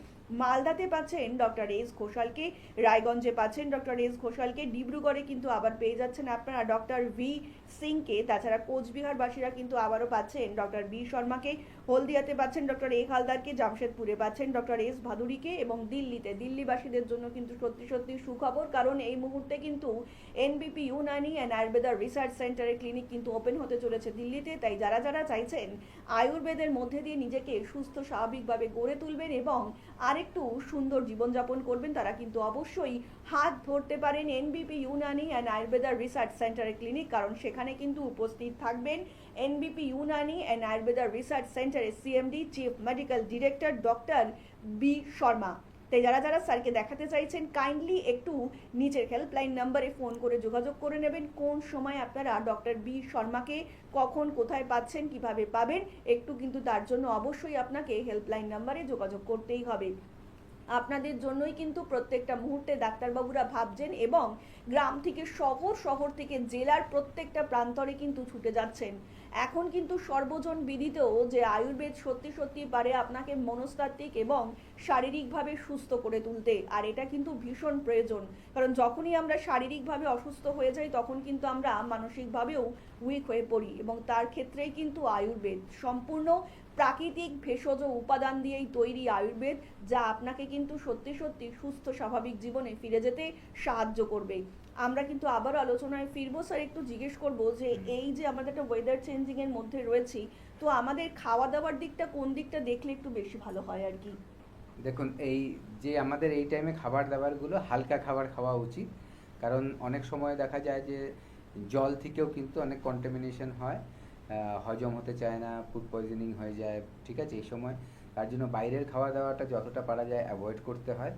মালদাতে পাচ্ছেন ডক্টর এস ঘোষালকে, রায়গঞ্জে পাচ্ছেন ডক্টর এস ঘোষালকে, ডিব্রুগড়ে কিন্তু আবার পেয়ে যাচ্ছেন আপনারা ডক্টর ভি সিংকে, তাছাড়া কোচবিহারবাসীরা কিন্তু আবারও পাচ্ছেন ডক্টর বি শর্মাকে, হলদিয়াতে পাচ্ছেন ডক্টর এ হালদারকে, জামশেদপুরে পাচ্ছেন ডক্টর এস ভাদুরীকে, এবং দিল্লিবাসীদের জন্য কিন্তু সত্যি সত্যি সুখবর, কারণ এই মুহূর্তে কিন্তু এনবিপি ইউনানি অ্যান্ড আয়ুর্বেদা রিসার্চ সেন্টারের ক্লিনিক কিন্তু ওপেন হতে চলেছে দিল্লিতে। তাই যারা যারা চাইছেন আয়ুর্বেদের মধ্যে দিয়ে নিজেকে সুস্থ স্বাভাবিকভাবে গড়ে তুলবেন এবং আরেকটু সুন্দর জীবনযাপন করবেন, তারা কিন্তু অবশ্যই হাত ধরতে পারেন NBP Unani and Ayurveda research সেন্টারের ক্লিনিক, কারণ সেখানে কিন্তু উপস্থিত থাকবেন NBP Unani and Ayurveda research সেন্টারের CMD, chief medical director doctor B Sharma. তাই যারা যারা স্যারকে দেখাতে চাইছেন কাইন্ডলি একটু নিচের হেল্পলাইন নাম্বারে ফোন করে যোগাযোগ করে নেবেন। কোন সময় আপনারা ডক্টর বি শর্মাকে কখন কোথায় পাচ্ছেন, কিভাবে পাবেন, একটু কিন্তু তার জন্য অবশ্যই আপনাকে হেল্পলাইন নাম্বারে যোগাযোগ করতেই হবে। আপনাদের জন্যই কিন্তু প্রত্যেকটা মুহূর্তে ডাক্তারবাবুরা ভাবছেন এবং গ্রাম থেকে শহর, শহর থেকে জেলার প্রত্যেকটা প্রান্তরে কিন্তু ছুটে যাচ্ছেন। এখন কিন্তু সর্বজন বিদিতেও যে আয়ুর্বেদ সত্যি সত্যি পারে আপনাকে মনস্তাত্ত্বিক এবং শারীরিকভাবে সুস্থ করে তুলতে, আর এটা কিন্তু ভীষণ প্রয়োজন, কারণ যখনই আমরা শারীরিকভাবে অসুস্থ হয়ে যাই তখন কিন্তু আমরা মানসিকভাবেও উইক হয়ে পড়ি, এবং তার ক্ষেত্রেই কিন্তু আয়ুর্বেদ সম্পূর্ণ প্রাকৃতিক ভেষজ উপাদান দিয়েই তৈরি আয়ুর্বেদ, যা আপনাকে কিন্তু সত্যি সত্যি সুস্থ স্বাভাবিক জীবনে ফিরে যেতে সাহায্য করবে। আমরা কিন্তু আবার আলোচনায় ফিরবো। স্যার একটু জিজ্ঞেস করবো যে এই যে আমাদের একটা ওয়েদার চেঞ্জিং এর মধ্যে রয়েছি, তো আমাদের খাওয়া দাওয়ার দিকটা কোন দিকটা দেখলে একটু বেশি ভালো হয় আর কি? দেখুন, এই যে আমাদের এই টাইমে খাবার দাবারগুলো হালকা খাবার খাওয়া উচিত, কারণ অনেক সময় দেখা যায় যে জল থেকেও কিন্তু অনেক কন্টামিনেশন হয়, হজম হতে চায় না, ফুড পয়জনিং হয়ে যায়, ঠিক আছে। এই সময় তার জন্য বাইরের খাওয়া দাওয়াটা যতটা পারা যায় অ্যাভয়েড করতে হয়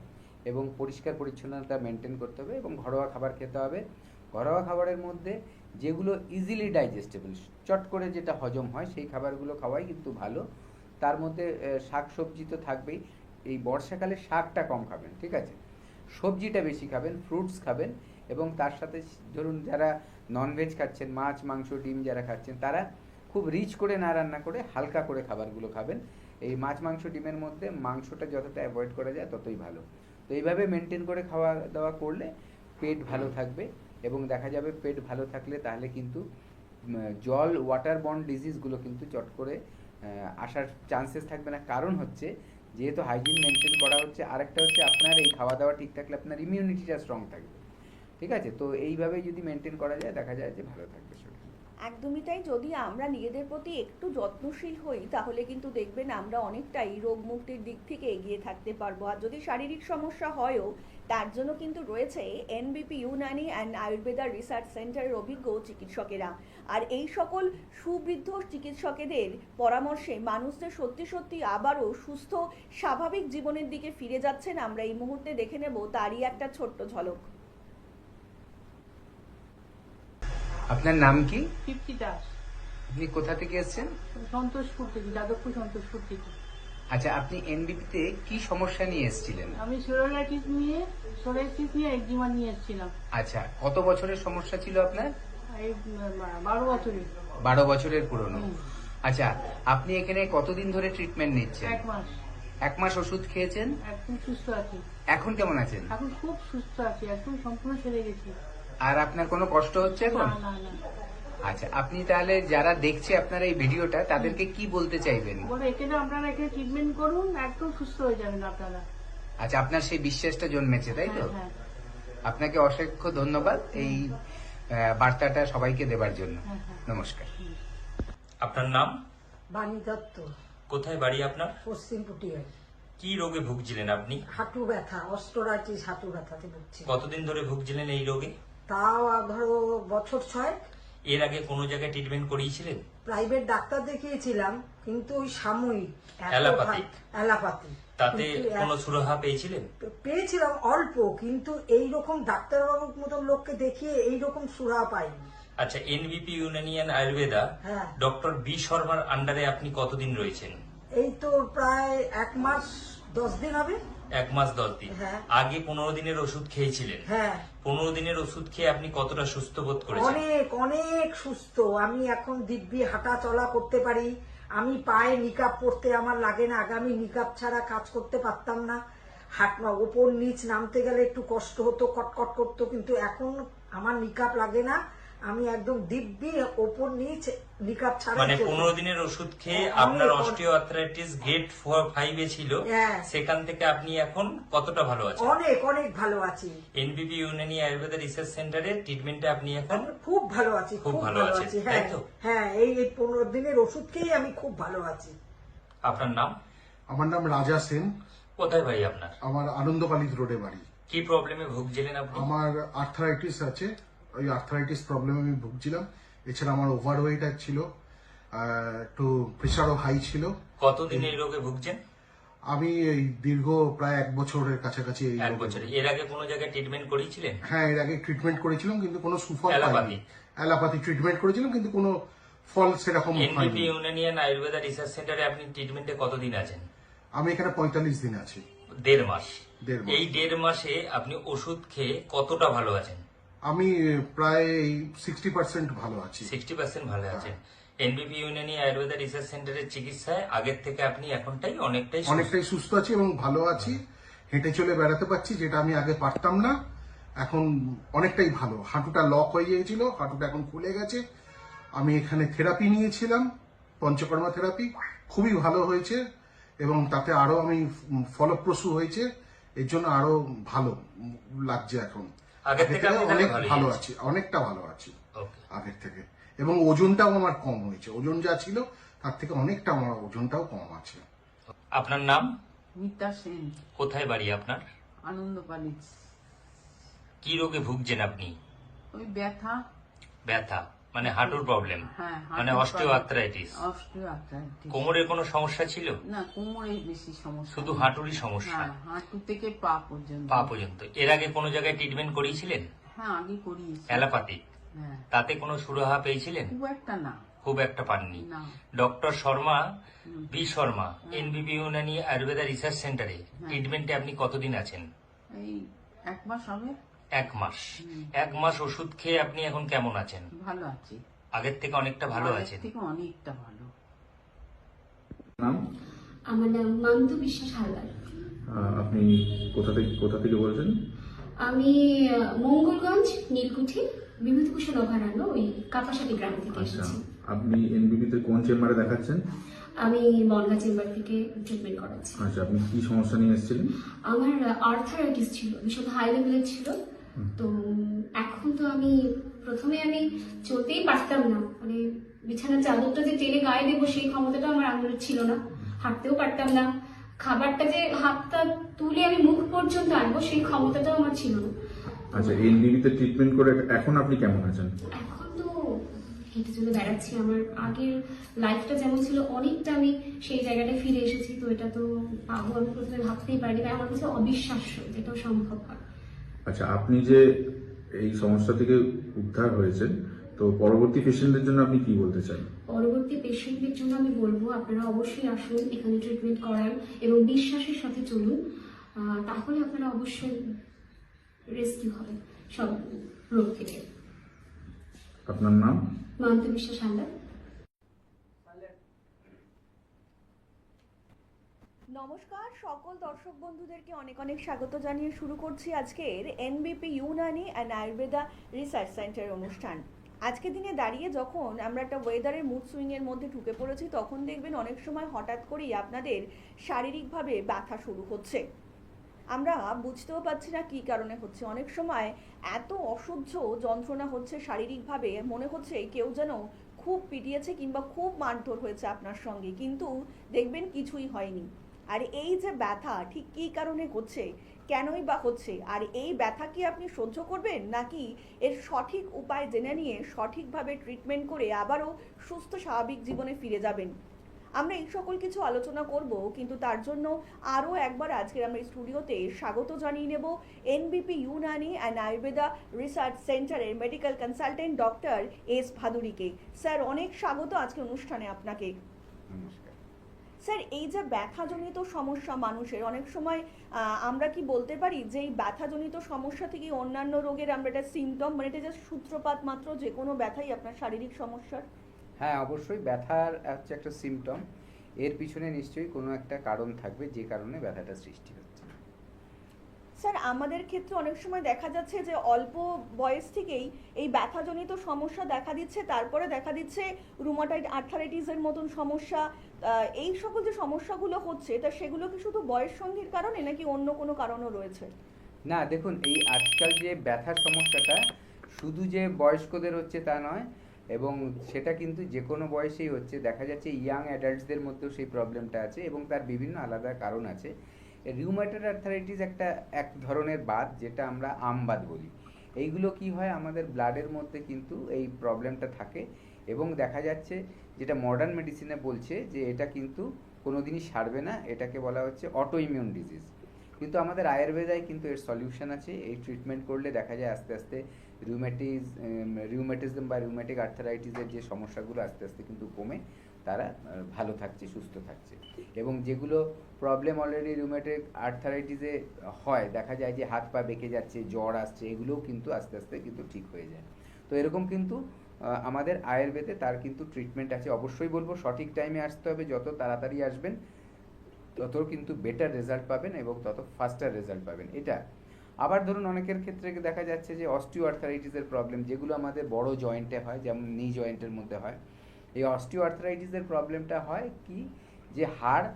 এবং পরিষ্কার পরিচ্ছন্নতা মেনটেন করতে হবে এবং ঘরোয়া খাবার খেতে হবে। ঘরোয়া খাবারের মধ্যে যেগুলো ইজিলি ডাইজেস্টেবল, চট করে যেটা হজম হয়, সেই খাবারগুলো খাওয়াই কিন্তু ভালো। তার মধ্যে শাক সবজি তো থাকবেই। এই বর্ষাকালে শাকটা কম খাবেন, ঠিক আছে, সবজিটা বেশি খাবেন, ফ্রুটস খাবেন এবং তার সাথে ধরুন যারা ননভেজ খাচ্ছেন, মাছ মাংস ডিম যারা খাচ্ছেন, তারা খুব রিচ করে না রান্না করে হালকা করে খাবারগুলো খাবেন। এই মাছ মাংস ডিমের মধ্যে মাংসটা যতটা অ্যাভয়েড করা যায় ততই ভালো। তো এইভাবে মেনটেন করে খাওয়া দাওয়া করলে পেট ভালো থাকবে এবং দেখা যাবে পেট ভালো থাকলে তাহলে কিন্তু জল ওয়াটার বন্ড ডিজিজগুলো কিন্তু চট করে আসার চান্সেস থাকবে না। কারণ হচ্ছে যেহেতু হাইজিন মেনটেন করা হচ্ছে, আরেকটা হচ্ছে আপনার এই খাওয়া দাওয়া ঠিক থাকলে আপনার ইমিউনিটিটা স্ট্রং থাকবে, ঠিক আছে। তো এইভাবে যদি মেনটেন করা যায় দেখা যায় যে ভালো থাকবে শরীর। একদমই তাই। যদি আমরা নিজেদের প্রতি একটু যত্নশীল হই তাহলে কিন্তু দেখবেন আমরা অনেকটাই রোগ মুক্তির দিক থেকে এগিয়ে থাকতে পারবো। আর যদি শারীরিক সমস্যা হয়ও, তার জন্য কিন্তু রয়েছে এনবিপি ইউনানি অ্যান্ড আয়ুর্বেদা রিসার্চ সেন্টারের অভিজ্ঞ চিকিৎসকেরা। আর এই সকল সুবৃদ্ধ চিকিৎসকেদের পরামর্শে মানুষদের সত্যি সত্যি আবারও সুস্থ স্বাভাবিক জীবনের দিকে ফিরে যাচ্ছেন। আমরা এই মুহূর্তে দেখে নেব তারই একটা ছোট্ট ঝলক। আপনার নাম কি? তৃপ্তি দাস, আপনি কোথা থেকে এসেছেন? সন্তোষপুর থেকে, যাদবপুর সন্তোষপুর থেকে। আচ্ছা, আপনি এনবিপিতে কি সমস্যা নিয়ে এসেছিলেন? আমি সোরিয়াসিস নিয়ে একজিমা নিয়ে এসেছিলাম। আচ্ছা, কত বছরের সমস্যা ছিল আপনার? এই 12 বছরে। 12 বছরের পুরনো। হুম। আচ্ছা, আপনি এখানে কতদিন ধরে ট্রিটমেন্ট নিচ্ছেন? 1 মাস। 1 মাস ওষুধ খেয়েছেন? একদম সুস্থ আছি, এখন কেমন আছেন? এখন খুব সুস্থ আছি, একদম সম্পূর্ণ সেরে গেছি। আর আপনার কোনো কষ্ট হচ্ছে এখন? না না না, আচ্ছা, আপনি তাহলে যারা দেখছে আপনার এই ভিডিওটা তাদেরকে কি বলতে চাইবেন? বলে এখানে আপনারা এখানে ট্রিটমেন্ট করুন, একদম সুস্থ হয়ে যাবেন আপনারা। আচ্ছা, আপনার সেই বিশ্বাসটা জন্মেছে, তাই তো? হ্যাঁ হ্যাঁ আপনাকে অসংখ্য ধন্যবাদ এই বার্তাটা সবাইকে দেবার জন্য। হ্যাঁ হ্যাঁ। নমস্কার। আপনার নাম? বাণী দত্ত, কোথায় বাড়ি আপনার? পশ্চিম পুটিয়ায়। কি রোগে ভুগছিলেন আপনি? হাঁটু ব্যথা, অস্টোরাইটিস, হাঁটু ব্যথাতে ভুগছি। কতদিন ধরে ভুগছিলেন এই রোগে? তাও ধরো বছর 6। এর আগে কোনো জায়গায় ট্রিটমেন্ট করিয়েছিলেন? প্রাইভেট ডাক্তার দেখিয়েছিলাম, কিন্তু ওই সাময়িক এত অ্যালোপ্যাথিক? অ্যালোপ্যাথি। তাতে কিন্তু কোনো সুরাহা পেয়েছিলেন? পেয়েছিলাম অল্প, কিন্তু এইরকম ডাক্তারবাবুর মতন লোককে দেখিয়ে এইরকম সুরা পাইনি। আচ্ছা, এনবিপি ইউনানিয়ান আয়ুর্বেদা হ্যাঁ। ডক্টর বি শর্মার আন্ডারে আপনি কতদিন রয়েছেন? এই তো প্রায় 1 মাস 10 দিন হবে। 1 মাস 10 দিন। হ্যাঁ। আগে 15 দিনের ওষুধ খেয়েছিলেন? হ্যাঁ, 15 দিনের ওষুধ খেয়ে আপনি কতটা সুস্থ বোধ করেছেন? অনেক অনেক সুস্থ। আমি এখন দিব্যি হাঁটা চলা করতে পারি। আমি পায়ে নিকাপ পরতে আমার লাগে না। আগে আমি নিকাপ ছাড়া কাজ করতে পারতাম না। ওপর নিচ নামতে গেলে একটু কষ্ট হতো, কটকট করতো, কিন্তু এখন আমার নিকাপ লাগে না। আমি একদম দিব্যি ওপর নিচ নিকাপ ছাড়া মানে চলতে 15 দিনের ওষুধ খেয়ে অনেক, আপনার অনেক। অস্টিওআর্থ্রাইটিস গ্রেড 5 এ ছিল, হ্যাঁ। সেখান থেকে আপনি এখন কতটা ভালো আছেন? অনেক অনেক ভালো আছি। এনবিপি ইউনানি আয়ুর্বেদা রিসার্চ সেন্টারের ট্রিটমেন্টে আপনি এখন আমি খুব ভালো আছি, খুব খুব ভালো ভালো আছেন, আছি। তাই হ্যাঁ তো? হ্যাঁ, এই 15 দিনের ওষুধ খেয়ে আমি খুব ভালো আছি। আপনার নাম? আমার নাম রাজা সেন। কোথায় বাড়ি আপনার? আমার আনন্দপালিত রোডে বাড়ি। কি প্রবলেমে ভুগছিলেন আপনি? আমার আর্থারাইটিস আছে, ওই আর্থারাইটিস প্রবলেমে আমি ভুগছিলাম। এছাড়া আমার ওভারওয়েট ছিল, একটু প্রেশারও হাই ছিল। কতদিন এই রোগে ভুগছেন? আমি এই দীর্ঘ প্রায় 1 বছরের কাছাকাছি এই 1 রোগে বছরে। এর আগে কোনো জায়গায় ট্রিটমেন্ট করিয়েছিলেন? হ্যাঁ, এর আগে ট্রিটমেন্ট করেছিলাম কিন্তু কোনো সুফল অ্যালোপ্যাথি? পাইনি। অ্যালোপ্যাথি ট্রিটমেন্ট করেছিলাম কিন্তু কোনো ফল সেরকম এনবিপি হয়নি। ইউনানিয়ান আয়ুর্বেদা রিসার্চ সেন্টারে আপনি ট্রিটমেন্টে কতদিন আছেন? আমি এখানে 45 দিন আছি। 1.5 মাস। 1.5 মাস। এই 1.5 মাসে আপনি ওষুধ খেয়ে কতটা ভালো আছেন? আমি প্রায় 60% ভালো আছি। 60% ভালো আছেন। এনবিপি ইউনানি আয়ুর্বেদা রিসার্চ সেন্টারের চিকিৎসায় আগের থেকে আপনি এখনটাই অনেকটাই সুস্থ। অনেকটাই সুস্থ আছি এবং ভালো আছি। হেঁটে চলে বেড়াতে পারছি, যেটা আমি আগে পারতাম না। এখন অনেকটাই ভালো। হাঁটুটা লক হয়ে গিয়েছিল, হাঁটুটা এখন খুলে গেছে। আমি এখানে থেরাপি নিয়েছিলাম, পঞ্চকর্মা থেরাপি, খুবই ভালো হয়েছে এবং তাতে আরো আমি ফলপ্রসূ হয়েছে। এর জন্য আরো ভালো লাগছে এখন। আগের থেকে আপনি তাহলে অনেক ভালোই ভালো আছেন। আছি, অনেকটা ভালো আছি ওকে। আগের থেকে। এবং ওজনটাও আমার কম হয়েছে। ওজন যা ছিল তার থেকে অনেকটা আমার ওজনটাও কম আছে। আপনার নাম? মিতা সেন, কোথায় বাড়ি আপনার? আনন্দপালি। কি রোগে ভুগছেন আপনি? ওই ব্যথা। ব্যথা মানে হাঁটুর প্রবলেম? হ্যাঁ, মানে অস্টিওআর্থ্রাইটিস। অস্টিওআর্থ্রাইটিস। কোমরের কোনো সমস্যা ছিল? না, কোমরে বেশি সমস্যা। শুধু হাঁটুরই সমস্যা? হ্যাঁ, হাঁটু থেকে পা পর্যন্ত। পা পর্যন্ত। এর আগে কোনো জায়গায় ট্রিটমেন্ট করিয়েছিলেন? হ্যাঁ, আগে করিয়েছি। অ্যালোপ্যাথিক? হ্যাঁ। তাতে কোনো সুরাহা পেয়েছিলেন? খুব একটা না। খুব একটা পাননি? না। Doctor Sharma, B Sharma, NBP Unani Ayurveda research সেন্টারে ট্রিটমেন্টে আপনি কতদিন আছেন? এই 1 মাস হবে। 1 মাস। 1 মাস ওষুধ খেয়ে আপনি এখন কেমন আছেন? ভালো আছি। আগের থেকে অনেকটা ভালো আগের আছেন? থেকে অনেকটা ভালো। নাম? আমার নাম মান্তু বিশ্বাস হালদার। আপনি কোথা থেকে বলছেন? আমি মঙ্গলগঞ্জ নীলকুঠি বিভূতিভূষণ অভয়ারণ্য ওই কাপাসাটি গ্রাম থেকে আচ্ছা, এসেছি। আপনি এনবিবিতে কোন চেম্বারে দেখাচ্ছেন? আমি বনগা চেম্বার থেকে ট্রিটমেন্ট করাচ্ছি। আচ্ছা, আপনি কি সমস্যা নিয়ে এসেছিলেন? আমার আর্থারাইটিস ছিল, ভীষণ হাই লেভেলের ছিল। তো এখন তো আমি প্রথমে চলতেই পারতাম না, মানে বিছানার চাদরটা যে টেনে গায়ে দেবো সেই ক্ষমতাটা আমার আঙুলের ছিল না, হাঁটতেও পারতাম না, খাবারটা যে হাতটা তুলে আমি মুখ পর্যন্ত আনবো সেই ক্ষমতাটাও আমার ছিল না। আচ্ছা, এনবিবিতে ট্রিটমেন্ট করে এখন আপনি কেমন আছেন? এখন তো হেঁটে চলে বেড়াচ্ছি, আমার আগের লাইফটা যেমন ছিল অনেকটা আমি সেই জায়গাটায় ফিরে এসেছি। তো এটা তো পাবো আমি প্রথমে ভাবতেই পারিনি, তাই আমার কাছে অবিশ্বাস্য যেটাও সম্ভব হয়। আচ্ছা, আপনি যে এই সমস্যা থেকে উদ্ধার হয়েছেন, তো পরবর্তী পেশেন্টদের জন্য আপনি কি বলতে চান? পরবর্তী পেশেন্টদের জন্য আমি বলবো আপনারা অবশ্যই আসুন, এখানে ট্রিটমেন্ট করান এবং বিশ্বাসের সাথে চলুন, তাহলে আপনারা অবশ্যই রেস্কিউ হবে সব রোগ থেকে। আপনার নাম? মান্তু বিশ্বাস হালদার। নমস্কার সকল দর্শক বন্ধুদেরকে অনেক অনেক স্বাগত জানিয়ে শুরু করছি আজকের এনবিপি Unani and Ayurveda research centre অনুষ্ঠান। আজকের দিনে দাঁড়িয়ে যখন আমরা একটা ওয়েদারের মুড সুইংয়ের মধ্যে ঢুকে পড়েছি, তখন দেখবেন অনেক সময় হঠাৎ করেই আপনাদের শারীরিকভাবে ব্যথা শুরু হচ্ছে। আমরা বুঝতেও পারছি না কী কারণে হচ্ছে। অনেক সময় এত অসহ্য যন্ত্রণা হচ্ছে শারীরিকভাবে, মনে হচ্ছে কেউ যেন খুব পিটিয়েছে কিংবা খুব মারধর হয়েছে আপনার সঙ্গে, কিন্তু দেখবেন কিছুই হয়নি। আর এই যে ব্যথা ঠিক কী কারণে হচ্ছে, কেনই বা হচ্ছে, আর এই ব্যথা কি আপনি সহ্য করবেন, নাকি এর সঠিক উপায় জেনে নিয়ে সঠিকভাবে ট্রিটমেন্ট করে আবারও সুস্থ স্বাভাবিক জীবনে ফিরে যাবেন, আমরা এই সকল কিছু আলোচনা করব। কিন্তু তার জন্য আরও একবার আজকের আমরা স্টুডিওতে স্বাগত জানিয়ে নেব NBP Unani and Ayurveda research সেন্টারের মেডিকেল কনসালটেন্ট ডক্টর এস ভাদুরীকে। স্যার অনেক স্বাগত আজকে অনুষ্ঠানে আপনাকে। নমস্কার স্যার, এই যে ব্যথাজনিত সমস্যা মানুষের, অনেক সময় আমরা কি বলতে পারি যে এই ব্যথাজনিত সমস্যা থেকে অন্যান্য রোগের আমরা এটা সিমটম, মানে এটা জাস্ট সূত্রপাত মাত্র যে কোনো ব্যথাই আপনার শারীরিক সমস্যার? হ্যাঁ, অবশ্যই ব্যথার হচ্ছে একটা সিমটম, এর পিছনে নিশ্চয়ই কোনো একটা কারণ থাকবে যে কারণে ব্যথাটা সৃষ্টি হচ্ছে। স্যার, আমাদের ক্ষেত্রে অনেক সময় দেখা যাচ্ছে যে অল্প বয়স থেকেই এই ব্যথাজনিত সমস্যা দেখা দিচ্ছে, তারপরে দেখা দিচ্ছে রুমাটয়েড আর্থারাইটিসের মতন সমস্যা। এই সকল যে সমস্যাগুলো হচ্ছে, তা সেগুলো কি শুধু বয়স সন্ধির কারণে নাকি অন্য কোনো কারণও রয়েছে? না, দেখুন, এই আজকাল যে ব্যথার সমস্যাটা শুধু যে বয়স্কদের হচ্ছে তা নয়, এবং সেটা কিন্তু যে কোনো বয়সেই হচ্ছে। দেখা যাচ্ছে ইয়াং অ্যাডাল্টসদের মধ্যেও সেই প্রবলেমটা আছে এবং তার বিভিন্ন আলাদা কারণ আছে। রিউমাটয়েড আর্থারাইটিস এক ধরনের বাত, যেটা আমরা আমবাত বলি। এইগুলো কি হয়, আমাদের ব্লাডের মধ্যে কিন্তু এই প্রবলেমটা থাকে এবং দেখা যাচ্ছে যেটা মডার্ন মেডিসিনে বলছে যে এটা কিন্তু কোনোদিনই সারবে না, এটাকে বলা হচ্ছে অটো ইমিউন ডিজিজ। কিন্তু আমাদের আয়ুর্বেদায় কিন্তু এর সলিউশন আছে। এই ট্রিটমেন্ট করলে দেখা যায় আস্তে আস্তে রিউমেটিজম বা রিউমেটিক আর্থারাইটিসের যে সমস্যাগুলো আস্তে আস্তে কিন্তু কমে তারা ভালো থাকছে, সুস্থ থাকছে। এবং যেগুলো প্রবলেম অলরেডি রিউমেটিক আর্থারাইটিসে হয়, দেখা যায় যে হাত পা বেঁকে যাচ্ছে, জ্বর আসছে, এগুলোও কিন্তু আস্তে আস্তে কিন্তু ঠিক হয়ে যায়। তো এরকম কিন্তু আমাদের আয়ুর্বেদে তার কিন্তু ট্রিটমেন্ট আছে। অবশ্যই বলবো সঠিক টাইমে আসতে হবে, যত তাড়াতাড়ি আসবেন তত কিন্তু বেটার রেজাল্ট পাবেন এবং তত ফাস্টার রেজাল্ট পাবেন। এটা আবার ধরুন অনেকের ক্ষেত্রে দেখা যাচ্ছে যে অস্টিও আর্থারাইটিসের প্রবলেম, যেগুলো আমাদের বড় জয়েন্টে হয়, যেমন নি জয়েন্টের মধ্যে হয়। এই অস্টিও আর্থারাইটিসের প্রবলেমটা হয় কি, যে হাড়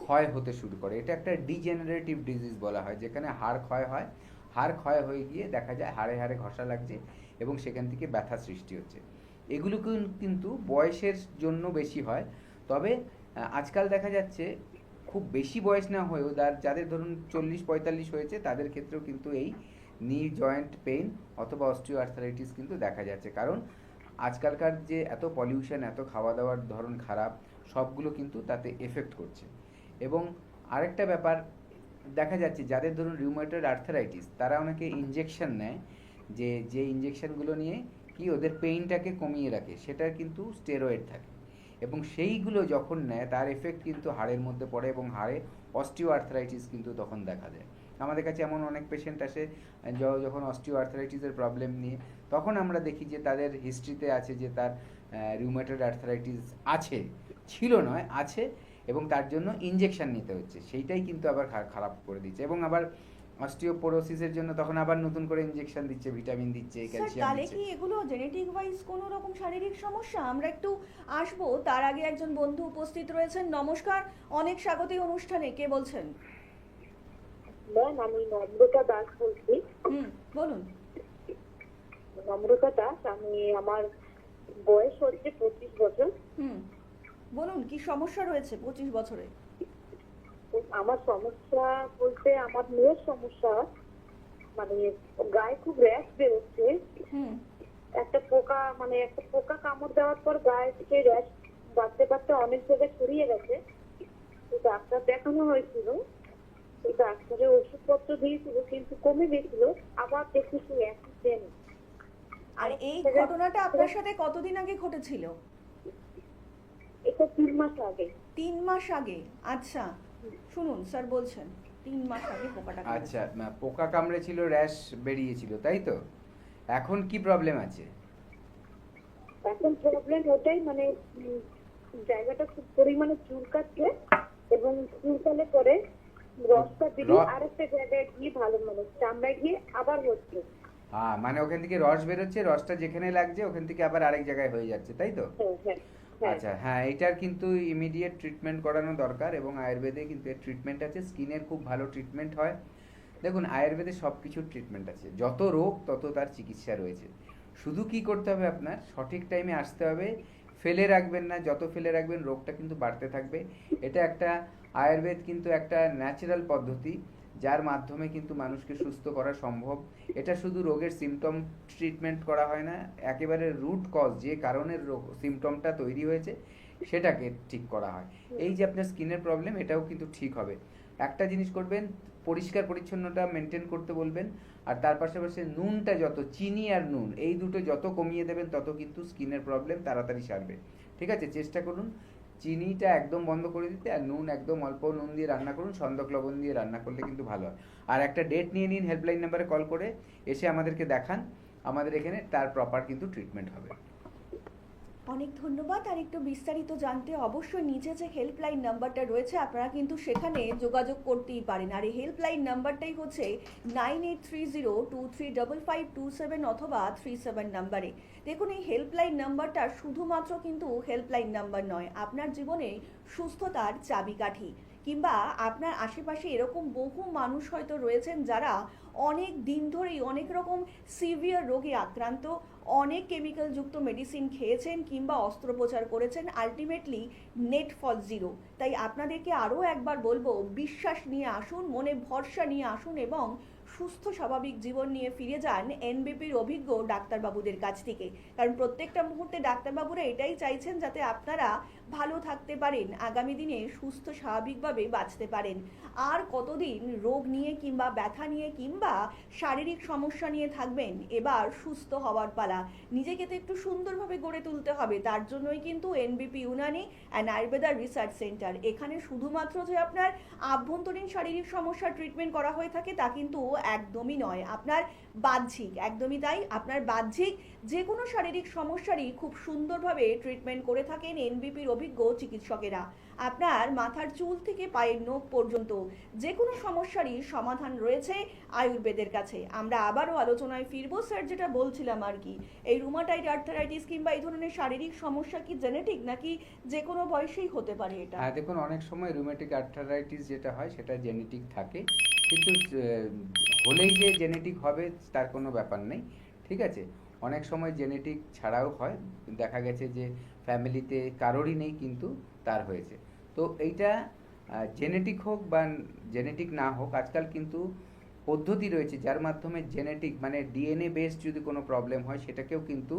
ক্ষয় হতে শুরু করে। এটা একটা ডিজেনারেটিভ ডিজিজ বলা হয়, যেখানে হাড় ক্ষয় হয়, হাড় ক্ষয় হয়ে গিয়ে দেখা যায় হাড়ে হাড়ে ঘষা লাগছে এবং সেখান থেকে ব্যথা সৃষ্টি হচ্ছে। এগুলো কিন্তু বয়সের জন্য বেশি হয়। তবে আজকাল দেখা যাচ্ছে খুব বেশি বয়স না হয়েও যাদের ধরুন 40-45 হয়েছে তাদের ক্ষেত্রেও কিন্তু এই নি জয়েন্ট পেইন অথবা অস্টিও আর্থারাইটিস কিন্তু দেখা যাচ্ছে। কারণ আজকালকার যে এত পলিউশন, এত খাওয়া দাওয়ার ধরন খারাপ, সবগুলো কিন্তু তাতে এফেক্ট করছে। এবং আরেকটা ব্যাপার দেখা যাচ্ছে যাদের ধরুন রিউমেটয়েড আর্থারাইটিস, তারা অনেকে ইনজেকশন নেয়, যে ইনজেকশনগুলো নিয়ে কি ওদের পেইনটাকে কমিয়ে রাখে, সেটা কিন্তু স্টেরয়েড থাকে, এবং সেইগুলো যখন নেয় তার এফেক্ট কিন্তু হাড়ের মধ্যে পড়ে এবং হাড়ে অস্টিও আর্থারাইটিস কিন্তু তখন দেখা দেয়। আমাদের কাছে এমন অনেক পেশেন্ট আসে যখন অস্টিও আর্থারাইটিসের প্রবলেম নিয়ে, তখন আমরা দেখি যে তাদের হিস্ট্রিতে আছে যে তার রিউমেটয়েড আর্থারাইটিস আছে, ছিল নয়, আছে, এবং তার জন্য ইনজেকশন নিতে হচ্ছে। সেইটাই কিন্তু আবার খারাপ করে দিচ্ছে, এবং আবার অস্টিওপোরোসিসের জন্য তখন আবার নতুন করে ইনজেকশন দিচ্ছে, ভিটামিন দিচ্ছে, ক্যালসিয়াম তাহলে দিচ্ছে। কি এগুলো জেনেটিক ওয়াইজ কোনো রকম শারীরিক সমস্যা? আমরা একটু আসবো, তার আগে একজন বন্ধু উপস্থিত রয়েছেন। নমস্কার, অনেক স্বাগত অনুষ্ঠানে। কে বলছেন? ম্যাম, আমি নম্রতা দাস বলছি। বলুন। নম্রতা দাস, আমার বয়স হচ্ছে 25 বছর। বলুন, কি সমস্যা রয়েছে 25 বছরে? আমার সমস্যা বলতে আমার মেয়ের সমস্যা, মানে গায়ে খুব র্যাশ বেরোচ্ছে। একটা পোকা কামড় দেওয়ার পর গায়ে থেকে র্যাশ বাড়তে বাড়তে অনেক জায়গায় ছড়িয়ে গেছে। তো ডাক্তার দেখানো হয়েছিল, তো ডাক্তারের ওষুধপত্র দিয়েছিল, কিন্তু কমে গেছিল, আবার দেখেছি একই সেম। আর এই ঘটনাটা আপনার সাথে কতদিন আগে ঘটেছিল? এটা 3 মাস আগে। 3 মাস আগে, আচ্ছা। শুনুন, স্যার বলছেন 3 মাস আগে পোকাটা কামড়েছে। আচ্ছা, পোকা কামড়েছিল, র্যাশ বেরিয়েছিল, তাই তো? এখন কি প্রবলেম আছে? এখন প্রবলেম ওটাই, মানে জায়গাটা খুব পরিমাণে চুলকাচ্ছে, এবং চুলকালে পরে রসটা দিলে আরেকটা জায়গায় গিয়ে ভালো, মানে চামড়ায় গিয়ে আবার হচ্ছে। মানে ওখান থেকে রস বেরোচ্ছে, রসটা যেখানে লাগছে ওখান থেকে আবার আরেক জায়গায় হয়ে যাচ্ছে, তাই তো? আচ্ছা, হ্যাঁ, এটার কিন্তু ইমিডিয়েট ট্রিটমেন্ট করানো দরকার, এবং আয়ুর্বেদে কিন্তু এর ট্রিটমেন্ট আছে, স্কিনের খুব ভালো ট্রিটমেন্ট হয়। দেখুন, আয়ুর্বেদে সব কিছুর ট্রিটমেন্ট আছে, যত রোগ তত তার চিকিৎসা রয়েছে। শুধু কি করতে হবে, আপনার সঠিক টাইমে আসতে হবে, ফেলে রাখবেন না, যত ফেলে রাখবেন রোগটা কিন্তু বাড়তে থাকবে। এটা একটা আয়ুর্বেদ কিন্তু একটা ন্যাচারাল পদ্ধতি, যার মাধ্যমে কিন্তু মানুষকে সুস্থ করা সম্ভব। এটা শুধু রোগের সিমটম ট্রিটমেন্ট করা হয় না, একেবারে রুট কজ, যে কারণের রোগ সিমটমটা তৈরি হয়েছে সেটাকে ঠিক করা হয়। এই যে আপনার স্কিনের প্রবলেম, এটাও কিন্তু ঠিক হবে। একটা জিনিস করবেন, পরিষ্কার পরিচ্ছন্নতা মেনটেন করতে বলবেন, আর তার পাশাপাশি নুনটা যত, চিনি আর নুন এই দুটো যত কমিয়ে দেবেন তত কিন্তু স্কিনের প্রবলেম তাড়াতাড়ি সারবে। ঠিক আছে, চেষ্টা করুন চিনিটা একদম বন্ধ করে দিতে, আর নুন একদম অল্প নুন দিয়ে রান্না করুন, সন্দক লবণ দিয়ে রান্না করলে কিন্তু ভালো হয়। আর একটা ডেট নিয়ে নিন, হেল্পলাইন নাম্বারে কল করে এসে আমাদেরকে দেখান, আমাদের এখানে তার প্রপার কিন্তু ট্রিটমেন্ট হবে। অনেক ধন্যবাদ। আর একটু বিস্তারিত জানতে অবশ্যই নিচে যে হেল্পলাইন নাম্বারটা রয়েছে আপনারা কিন্তু সেখানে যোগাযোগ করতেই পারেন। আর এই হেল্পলাইন নাম্বারটাই হচ্ছে 9830235527 অথবা 37 নাম্বারে। দেখুন, এই হেল্পলাইন নাম্বারটা শুধুমাত্র কিন্তু হেল্পলাইন নাম্বার নয়, আপনার জীবনে সুস্থতার চাবিকাঠি। কিংবা আপনার আশেপাশে এরকম বহু মানুষ হয়তো রয়েছেন যারা অনেক দিন ধরেই অনেক রকম সিভিয়ার রোগে আক্রান্ত, অনেক কেমিক্যালযুক্ত মেডিসিন খেয়েছেন কিংবা অস্ত্রোপচার করেছেন, আলটিমেটলি নেট ফল জিরো। তাই আপনাদেরকে আরও একবার বলবো, বিশ্বাস নিয়ে আসুন, মনে ভরসা নিয়ে আসুন, এবং সুস্থ স্বাভাবিক জীবন নিয়ে ফিরে যান এনবিপির অভিজ্ঞ ডাক্তারবাবুদের কাছ থেকে। কারণ প্রত্যেকটা মুহূর্তে ডাক্তারবাবুরা এটাই চাইছেন যাতে আপনারা ভালো থাকতে পারেন, আগামী দিনে সুস্থ স্বাভাবিকভাবে বাঁচতে পারেন। আর কতদিন রোগ নিয়ে কিংবা ব্যথা নিয়ে কিংবা শারীরিক সমস্যা নিয়ে থাকবেন? এবার সুস্থ হওয়ার পালা। নিজেকে তো একটু সুন্দরভাবে গড়ে তুলতে হবে, তার জন্যই কিন্তু এনবিপি Unani and Ayurveda research centre. এখানে শুধুমাত্র যে আপনার আভ্যন্তরীণ শারীরিক সমস্যার ট্রিটমেন্ট করা হয়ে থাকে তা কিন্তু একদমই নয়, আপনার বাহ্যিক, একদমই তাই, আপনার বাহ্যিক যে কোনো শারীরিক সমস্যারই খুব সুন্দরভাবে ট্রিটমেন্ট করে থাকেন এনবিপির অভিজ্ঞ চিকিৎসকেরা। আপনার মাথার চুল থেকে পায়ের নখ পর্যন্ত যে কোনো সমস্যারই সমাধান রয়েছে আয়ুর্বেদের কাছে। আমরা আবারও আলোচনায় ফিরবো। স্যার, যেটা বলছিলাম আর কি, এই রুমাটয়েড আর্থারাইটিস কিংবা এই ধরনের শারীরিক সমস্যা কি জেনেটিক নাকি যে কোনো বয়সেই হতে পারে এটা? হ্যাঁ, দেখুন, অনেক সময় রুমেটিক আর্থারাইটিস যেটা হয় সেটা জেনেটিক থাকে, কিন্তু হলেই যে জেনেটিক হবে তার কোনো ব্যাপার নেই। ঠিক আছে, অনেক সময় জেনেটিক ছাড়াও হয়, দেখা গেছে যে ফ্যামিলিতে কারোরই নেই কিন্তু তার হয়েছে। তো এইটা জেনেটিক হোক বা জেনেটিক না হোক, আজকাল কিন্তু পদ্ধতি রয়েছে যার মাধ্যমে জেনেটিক মানে ডিএনএ বেসড যদি কোনো প্রবলেম হয় সেটাকেও কিন্তু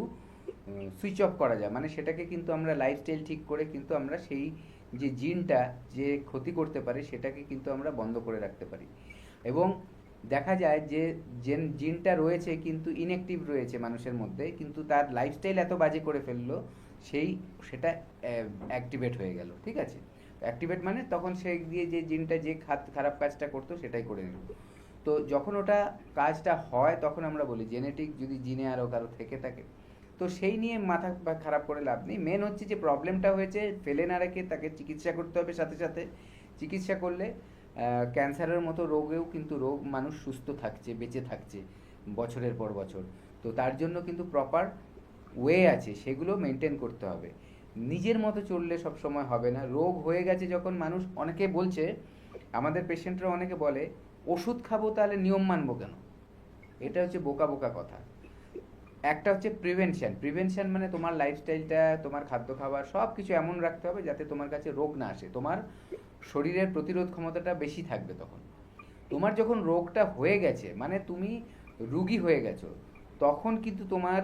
সুইচ অফ করা যায়। মানে সেটাকে কিন্তু আমরা লাইফস্টাইল ঠিক করে কিন্তু আমরা সেই যে জিনটা যে ক্ষতি করতে পারে সেটাকে কিন্তু আমরা বন্ধ করে রাখতে পারি। এবং দেখা যায় যে জিনটা রয়েছে কিন্তু ইনঅ্যাক্টিভ রয়েছে মানুষের মধ্যে, কিন্তু তার লাইফস্টাইল এত বাজে করে ফেললো সেটা অ্যাক্টিভেট হয়ে গেল। ঠিক আছে, অ্যাক্টিভেট মানে তখন সে দিয়ে যে জিনটা যে খারাপ কাজটা করতো সেটাই করে নিল। তো যখন ওটা কাজটা হয় তখন আমরা বলি জেনেটিক যদি জিনে আরও কারো থেকে থাকে, তো সেই নিয়ে মাথা খারাপ করে লাভ নেই। মেন হচ্ছে যে প্রবলেমটা হয়েছে ফেলে না রেখে তাকে চিকিৎসা করতে হবে। সাথে সাথে চিকিৎসা করলে ক্যান্সারের মতো রোগেও কিন্তু মানুষ সুস্থ থাকছে, বেঁচে থাকছে বছরের পর বছর। তো তার জন্য কিন্তু প্রপার ওয়ে আছে, সেগুলো মেনটেন করতে হবে। নিজের মতো চললে সব সময় হবে না। রোগ হয়ে গেছে যখন মানুষ, অনেকে বলছে, আমাদের পেশেন্টরা অনেকে বলে ওষুধ খাবো তাহলে নিয়ম মানবো কেন? এটা হচ্ছে বোকা বোকা কথা। একটা হচ্ছে প্রিভেনশন মানে তোমার লাইফস্টাইলটা, তোমার খাদ্য খাবার সব কিছু এমন রাখতে হবে যাতে তোমার কাছে রোগ না আসে, তোমার শরীরের প্রতিরোধ ক্ষমতাটা বেশি থাকবে। তখন তোমার যখন রোগটা হয়ে গেছে মানে তুমি রুগী হয়ে গেছো, তখন কিন্তু তোমার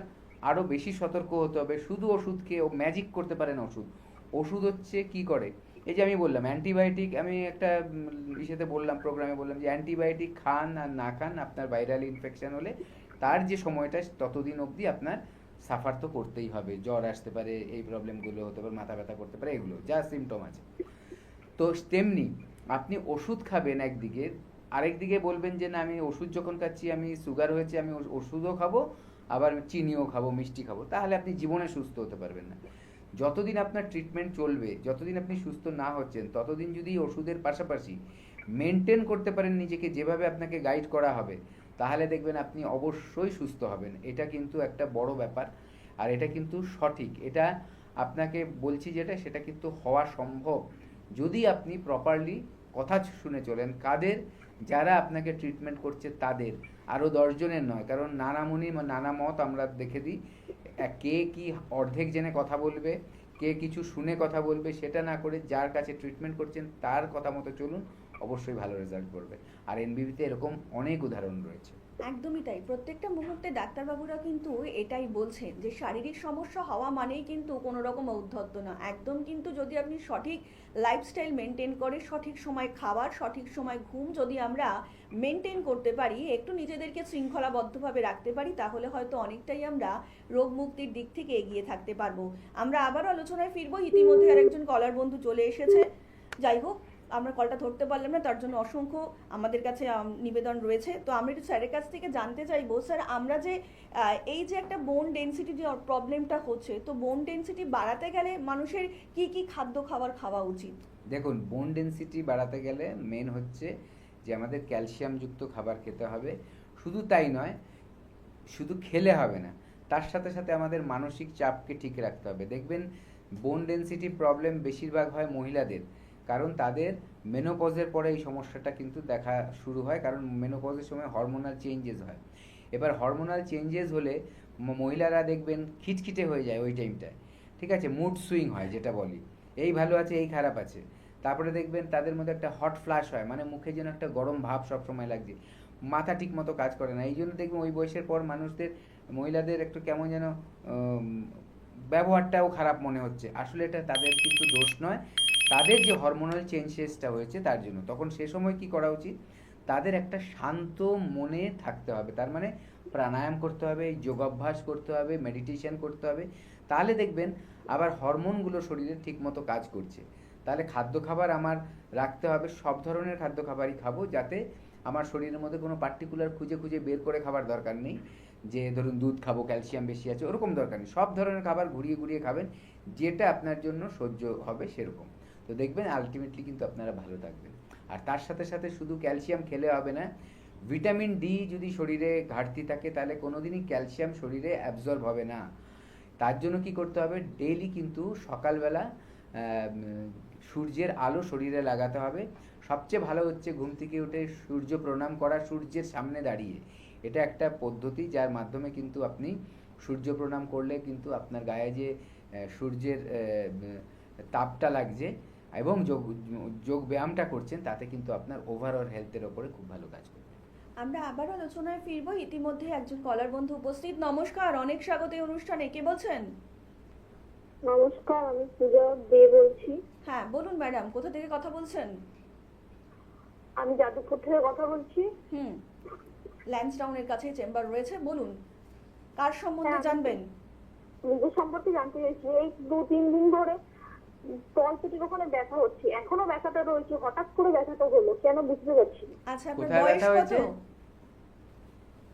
আরও বেশি সতর্ক হতে হবে। শুধু ওষুধকে ম্যাজিক করতে পারে না ওষুধ হচ্ছে কি করে, এই যে আমি বললাম অ্যান্টিবায়োটিক, আমি একটা ইসেতে বললাম, প্রোগ্রামে বললাম যে অ্যান্টিবায়োটিক খান আর না খান, আপনার ভাইরাল ইনফেকশন হলে তার যে সময়টা ততদিন অবধি আপনার সাফার তো করতেই হবে। জ্বর আসতে পারে, এই প্রবলেমগুলো হতে পারে, মাথা ব্যথা করতে পারে, এগুলো যা সিমটম আছে। তো তেমনি আপনি ওষুধ খাবেন একদিকে, আরেকদিকে বলবেন যে না আমি ওষুধ যখন খাচ্ছি, আমি সুগার হয়েছে আমি ওষুধও খাবো, আবার চিনিও খাবো, মিষ্টি খাবো, তাহলে আপনি জীবনে সুস্থ হতে পারবেন না। যতদিন আপনার ট্রিটমেন্ট চলবে, যতদিন আপনি সুস্থ না হচ্ছেন, ততদিন যদি ওষুধের পাশাপাশি মেনটেন করতে পারেন নিজেকে যেভাবে আপনাকে গাইড করা হবে, তাহলে দেখবেন আপনি অবশ্যই সুস্থ হবেন। এটা কিন্তু একটা বড় ব্যাপার, আর এটা কিন্তু সঠিক। এটা আপনাকে বলছি যেটা, সেটা কিন্তু হওয়া সম্ভব যদি আপনি প্রপারলি কথা শুনে চলেন। কাদের? যারা আপনাকে ট্রিটমেন্ট করছে তাদের, আরও 10 জনের নয়। কারণ নানা মুনি নানা মত আমরা দেখে দিই, কে কি অর্ধেক জেনে কথা বলবে, কে কিছু শুনে কথা বলবে, সেটা না করে যার কাছে ট্রিটমেন্ট করছেন তার কথা মতো চলুন, অবশ্যই ভালো রেজাল্ট করবে। আর এনবিবিতে এরকম অনেক উদাহরণ রয়েছে। একদমই তাই। প্রত্যেকটা মুহূর্তে ডাক্তারবাবুরা কিন্তু এটাই বলছেন যে শারীরিক সমস্যা হওয়া মানেই কিন্তু কোনো রকম ঔদ্ধত্য না, একদম। কিন্তু যদি আপনি সঠিক লাইফস্টাইল মেনটেন করে, সঠিক সময় খাবার, সঠিক সময় ঘুম যদি আমরা মেনটেন করতে পারি, একটু নিজেদেরকে শৃঙ্খলাবদ্ধভাবে রাখতে পারি, তাহলে হয়তো অনেকটাই আমরা রোগ মুক্তির দিক থেকে এগিয়ে থাকতে পারবো। আমরা আবারও আলোচনায় ফিরবো। ইতিমধ্যে আরেকজন কলার বন্ধু চলে এসেছে। যাই হোক, আমরা কলটা ধরতে পারলাম না, তার জন্য অসংখ্য আমাদের কাছে নিবেদন রয়েছে। তো আমরা একটু স্যারের কাছ থেকে জানতে চাইবো, স্যার আমরা যে এই যে একটা বোন ডেনসিটি যে প্রবলেমটা হচ্ছে, তো বোন ডেনসিটি বাড়াতে গেলে মানুষের কি কি খাদ্য খাবার খাওয়া উচিত? দেখুন, বোন ডেনসিটি বাড়াতে গেলে মেন হচ্ছে যে আমাদের ক্যালসিয়ামযুক্ত খাবার খেতে হবে। শুধু তাই নয়, শুধু খেলে হবে না, তার সাথে সাথে আমাদের মানসিক চাপকে ঠিক রাখতে হবে। দেখবেন বোন ডেনসিটি প্রবলেম বেশিরভাগ হয় মহিলাদের, কারণ তাদের মেনোপজের পরে এই সমস্যাটা কিন্তু দেখা শুরু হয়, কারণ মেনোপজের সময় হরমোনাল চেঞ্জেস হয়। এবার হরমোনাল চেঞ্জেস হলে মহিলারা দেখবেন খিটখিটে হয়ে যায় ওই টাইমটায়, ঠিক আছে, মুড সুইং হয় যেটা বলি, এই ভালো আছে এই খারাপ আছে। তারপরে দেখবেন তাদের মধ্যে একটা হট ফ্ল্যাশ হয়, মানে মুখে যেন একটা গরম ভাব সবসময় লাগছে, মাথা ঠিক মতো কাজ করে না। এই জন্য দেখবেন ওই বয়সের পর মানুষদের, মহিলাদের একটু কেমন যেন ব্যবহারটাও খারাপ মনে হচ্ছে। আসলে এটা তাদের কিন্তু দোষ নয়, তাদের যে হরমোনাল চেঞ্জেসটা হয়েছে তার জন্য। তখন সে সময় কি করা উচিত? তাদের একটা শান্ত মনে থাকতে হবে, তার মানে প্রাণায়াম করতে হবে, যোগাভ্যাস করতে হবে, মেডিটেশন করতে হবে। তাহলে দেখবেন আবার হরমোনগুলো শরীরে ঠিকমতো কাজ করছে। তাহলে খাদ্য খাবার আমার রাখতে হবে, সব ধরনের খাদ্য খাবারই খাবো, যাতে আমার শরীরের মধ্যে কোনো পার্টিকুলার খুঁজে খুঁজে বের করে খাবার দরকার নেই, যে ধরুন দুধ খাবো ক্যালসিয়াম বেশি আছে, ওরকম দরকার নেই। সব ধরনের খাবার ঘুরিয়ে ঘুরিয়ে খাবেন, যেটা আপনার জন্য সহ্য হবে সেরকম। তো দেখবেন আলটিমেটলি কিন্তু আপনারা ভালো থাকবেন। আর তার সাথে সাথে শুধু ক্যালসিয়াম খেলে হবে না, ভিটামিন ডি যদি শরীরে ঘাটতি থাকে তাহলে কোনোদিনই ক্যালসিয়াম শরীরে অ্যাবজর্ব হবে না। তার জন্য কি করতে হবে? ডেইলি কিন্তু সকালবেলা সূর্যের আলো শরীরে লাগাতে হবে। সবচেয়ে ভালো হচ্ছে ঘুম থেকে উঠে সূর্য প্রণাম করা, সূর্যের সামনে দাঁড়িয়ে। এটা একটা পদ্ধতি যার মাধ্যমে কিন্তু আপনি সূর্য প্রণাম করলে কিন্তু আপনার গায়ে যে সূর্যের তাপটা লাগছে এবং যোগ ব্যায়ামটা করছেন, তাতে কিন্তু আপনার ওভারঅল হেলথের ওপরে খুব ভালো কাজ করবে। আমরা আবার আলোচনায় ফিরবো। ইতিমধ্যে একজন কলার বন্ধু উপস্থিত। নমস্কার, অনেক স্বাগত এই অনুষ্ঠানে। কে বলছেন? নমস্কার, আমি পূজা দে বলছি। হ্যাঁ বলুন ম্যাডাম, কোথা থেকে কথা বলছেন? আমি যাদবপুর থেকে কথা বলছি। ল্যান্সডাউনের কাছে চেম্বার রয়েছে, বলুন কার সম্বন্ধে জানবেন? নিজের সম্পর্কে জানতে চাইছি। এই 2-3 দিন ধরে তলপেটের ওখানে ব্যথা হচ্ছে, এখনো ব্যথাটা রয়েছে, হঠাৎ করে ব্যথাটা হলো কেন বুঝতে পারছি না। আচ্ছা, আপনার কোথায় বয়স ব্যথা কত? হয়েছে?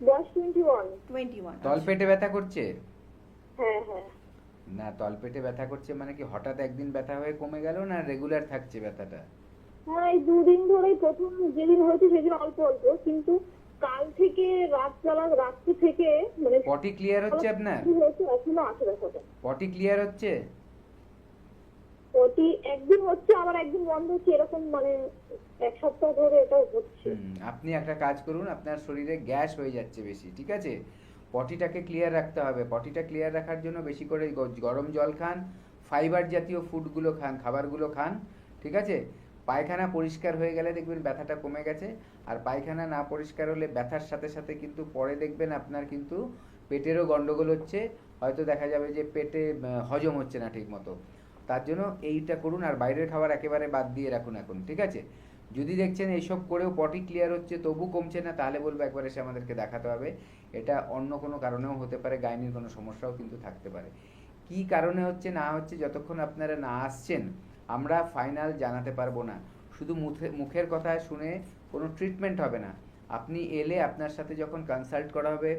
বয়স 21। 21। তলপেটে ব্যথা করছে? হ্যাঁ হ্যাঁ। না, তলপেটে ব্যথা করছে মানে কি হঠাৎ একদিন ব্যথা হয়ে কমে গেল, না রেগুলার থাকছে ব্যথাটা? হ্যাঁ, এই 2 দিন ধরেই, প্রথম যেদিন হয়েছে সেদিন অল্প অল্প, কিন্তু কাল থেকে রাত্রি থেকে মানে পটি ক্লিয়ার হচ্ছে আপনার? এখনো আছে ব্যথাটা। পটি ক্লিয়ার হচ্ছে? পটি একদিন হচ্ছে আবার একদিন বন্ধ হচ্ছে, এরকম মানে 1 সপ্তাহ ধরে এটা হচ্ছে। আপনি একটা কাজ করুন, আপনার শরীরে গ্যাস হয়ে যাচ্ছে বেশি, ঠিক আছে? পটিটাকে ক্লিয়ার রাখতে হবে। পটিটা ক্লিয়ার রাখার জন্য বেশি করে গরম জল খান, ফাইবার জাতীয় ফুডগুলো খান, খাবারগুলো খান, ঠিক আছে? পায়খানা পরিষ্কার হয়ে গেলে দেখবেন ব্যথাটা কমে গেছে। আর পায়খানা না পরিষ্কার হলে ব্যথার সাথে সাথে কিন্তু পরে দেখবেন আপনার কিন্তু পেটেরও গন্ডগোল হচ্ছে, হয়তো দেখা যাবে যে পেটে হজম হচ্ছে না ঠিক মতো। তার জন্য এইটা করুন, আর বাইরের খাবার একেবারে বাদ দিয়ে রাখুন এখন, ঠিক আছে? যদি দেখছেন এইসব করেও পটি ক্লিয়ার হচ্ছে তবু কমছে না, তাহলে বলবো একবার এসে আমাদেরকে দেখাতে হবে। এটা অন্য কোনো কারণেও হতে পারে, গাইনির কোনো সমস্যাও কিন্তু থাকতে পারে। কি কারণে হচ্ছে না হচ্ছে যতক্ষণ আপনারা না আসছেন আমরা ফাইনাল জানাতে পারবো না। শুধু মুখের কথা শুনে কোনো ট্রিটমেন্ট হবে না। আপনি এলে আপনার সাথে যখন কনসাল্ট করা হবে,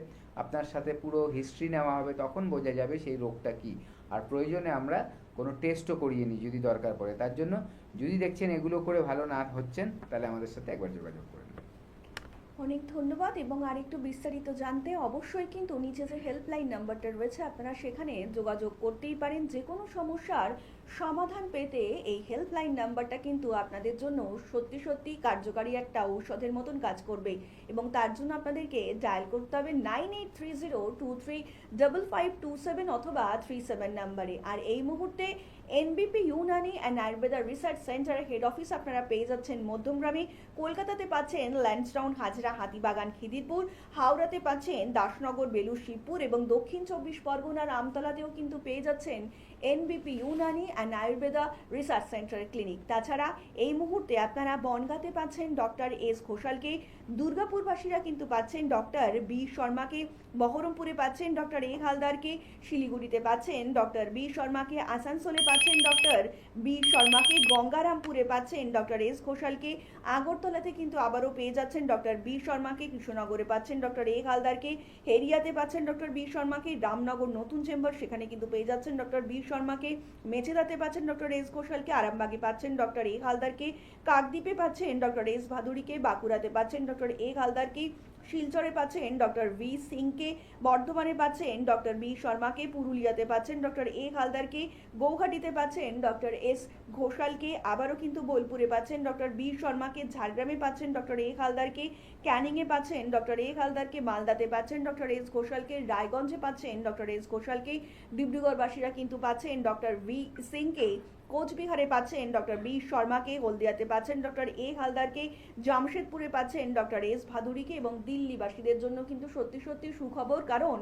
আপনার সাথে পুরো হিস্ট্রি নেওয়া হবে, তখন বোঝা যাবে সেই রোগটা কি। আর প্রয়োজনে আমরা কোনো টেস্টও করিয়ে নিই যদি দরকার পড়ে। তার জন্য যদি দেখছেন এগুলো করে ভালো না হচ্ছেন, তাহলে আমাদের সাথে একবার যোগাযোগ করুন। অনেক ধন্যবাদ। এবং আরেকটু বিস্তারিত জানতে অবশ্যই কিন্তু নিচে যে হেল্পলাইন নাম্বারটা রয়েছে আপনারা সেখানে যোগাযোগ করতেই পারেন। যে কোনো সমস্যার সমাধান পেতে এই হেল্পলাইন নাম্বারটা কিন্তু আপনাদের জন্য সত্যি সত্যি কার্যকারী একটা ঔষধের মতন কাজ করবে। এবং তার জন্য আপনাদেরকে ডায়াল করতে হবে 9830235527 অথবা 37 নাম্বারে। আর এই মুহূর্তে এনবিপি ইউনানি অ্যান্ড আয়ুর্বেদা রিসার্চ সেন্টারের হেড অফিস আপনারা পেয়ে যাচ্ছেন মধ্যমগ্রামে, কলকাতাতে পাচ্ছেন ল্যান্সডাউন, হাজরা, হাতিবাগান, খিদিরপুর, হাওড়াতে পাচ্ছেন দাসনগর, বেলুর, শিবপুর এবং দক্ষিণ 24 পরগনার আমতলাতেও কিন্তু পেয়ে যাচ্ছেন এনবিপি ইউনানি অ্যান্ড আয়ুর্বেদা রিসার্চ সেন্টারের ক্লিনিক। তাছাড়া এই মুহূর্তে আপনারা বনগাঁতে পাচ্ছেন ডক্টর এস ঘোষালকে, দুর্গাপুরবাসীরা কিন্তু পাচ্ছেন ডক্টর বি শর্মাকে, বহরমপুরে পাচ্ছেন ডক্টর এ হালদারকে, শিলিগুড়িতে পাচ্ছেন ডক্টর বি শর্মাকে, আসানসোলে পাচ্ছেন ডক্টর বি শর্মাকে, গঙ্গারামপুরে পাচ্ছেন ডক্টর এস ঘোষালকে, আগরতলাতে কিন্তু আবারও পেয়ে যাচ্ছেন ডক্টর বি শর্মাকে, কৃষ্ণনগরে পাচ্ছেন ডক্টর এ হালদারকে, হেরিয়াতে পাচ্ছেন ডক্টর বি শর্মাকে, রামনগর নতুন চেম্বার সেখানে কিন্তু পেয়ে যাচ্ছেন ডক্টর বি শর্মাকে, মেচেদাতে পাচ্ছেন ডক্টর এস ঘোষালকে, আরামবাগে পাচ্ছেন ডক্টর এ হালদারকে, কাকদ্বীপে পাচ্ছেন ডক্টর এস ভাদুড়িকে, বাঁকুড়াতে পাচ্ছেন ডক্টর এ হালদারকে, শিলচরে পাচ্ছেন ডক্টর ভি সিংকে, বর্ধমানে পাচ্ছেন ডক্টর বি শর্মাকে, পুরুলিয়াতে পাচ্ছেন ডক্টর এ হালদারকে, গৌহাটিতে পাচ্ছেন ডক্টর এস ঘোষালকে, আবারও কিন্তু বোলপুরে পাচ্ছেন ডক্টর বি শর্মাকে, ঝাড়গ্রামে পাচ্ছেন ডক্টর এ হালদারকে, ক্যানিংয়ে পাচ্ছেন ডক্টর এ হালদারকে, মালদাতে পাচ্ছেন ডক্টর এস ঘোষালকে, রায়গঞ্জে পাচ্ছেন ডক্টর এস ঘোষালকে, ডিব্রুগড়বাসীরা কিন্তু পাচ্ছেন ডক্টর ভি সিংকে, কোচবিহারে পাচ্ছেন ডক্টর বি শর্মাকে, হলদিয়াতে পাচ্ছেন ডক্টর এ হালদারকে, জামশেদপুরে পাচ্ছেন ডক্টর এস ভাদুড়িকে এবং দিল্লিবাসীদের জন্য কিন্তু সত্যি সত্যি সুখবর, কারণ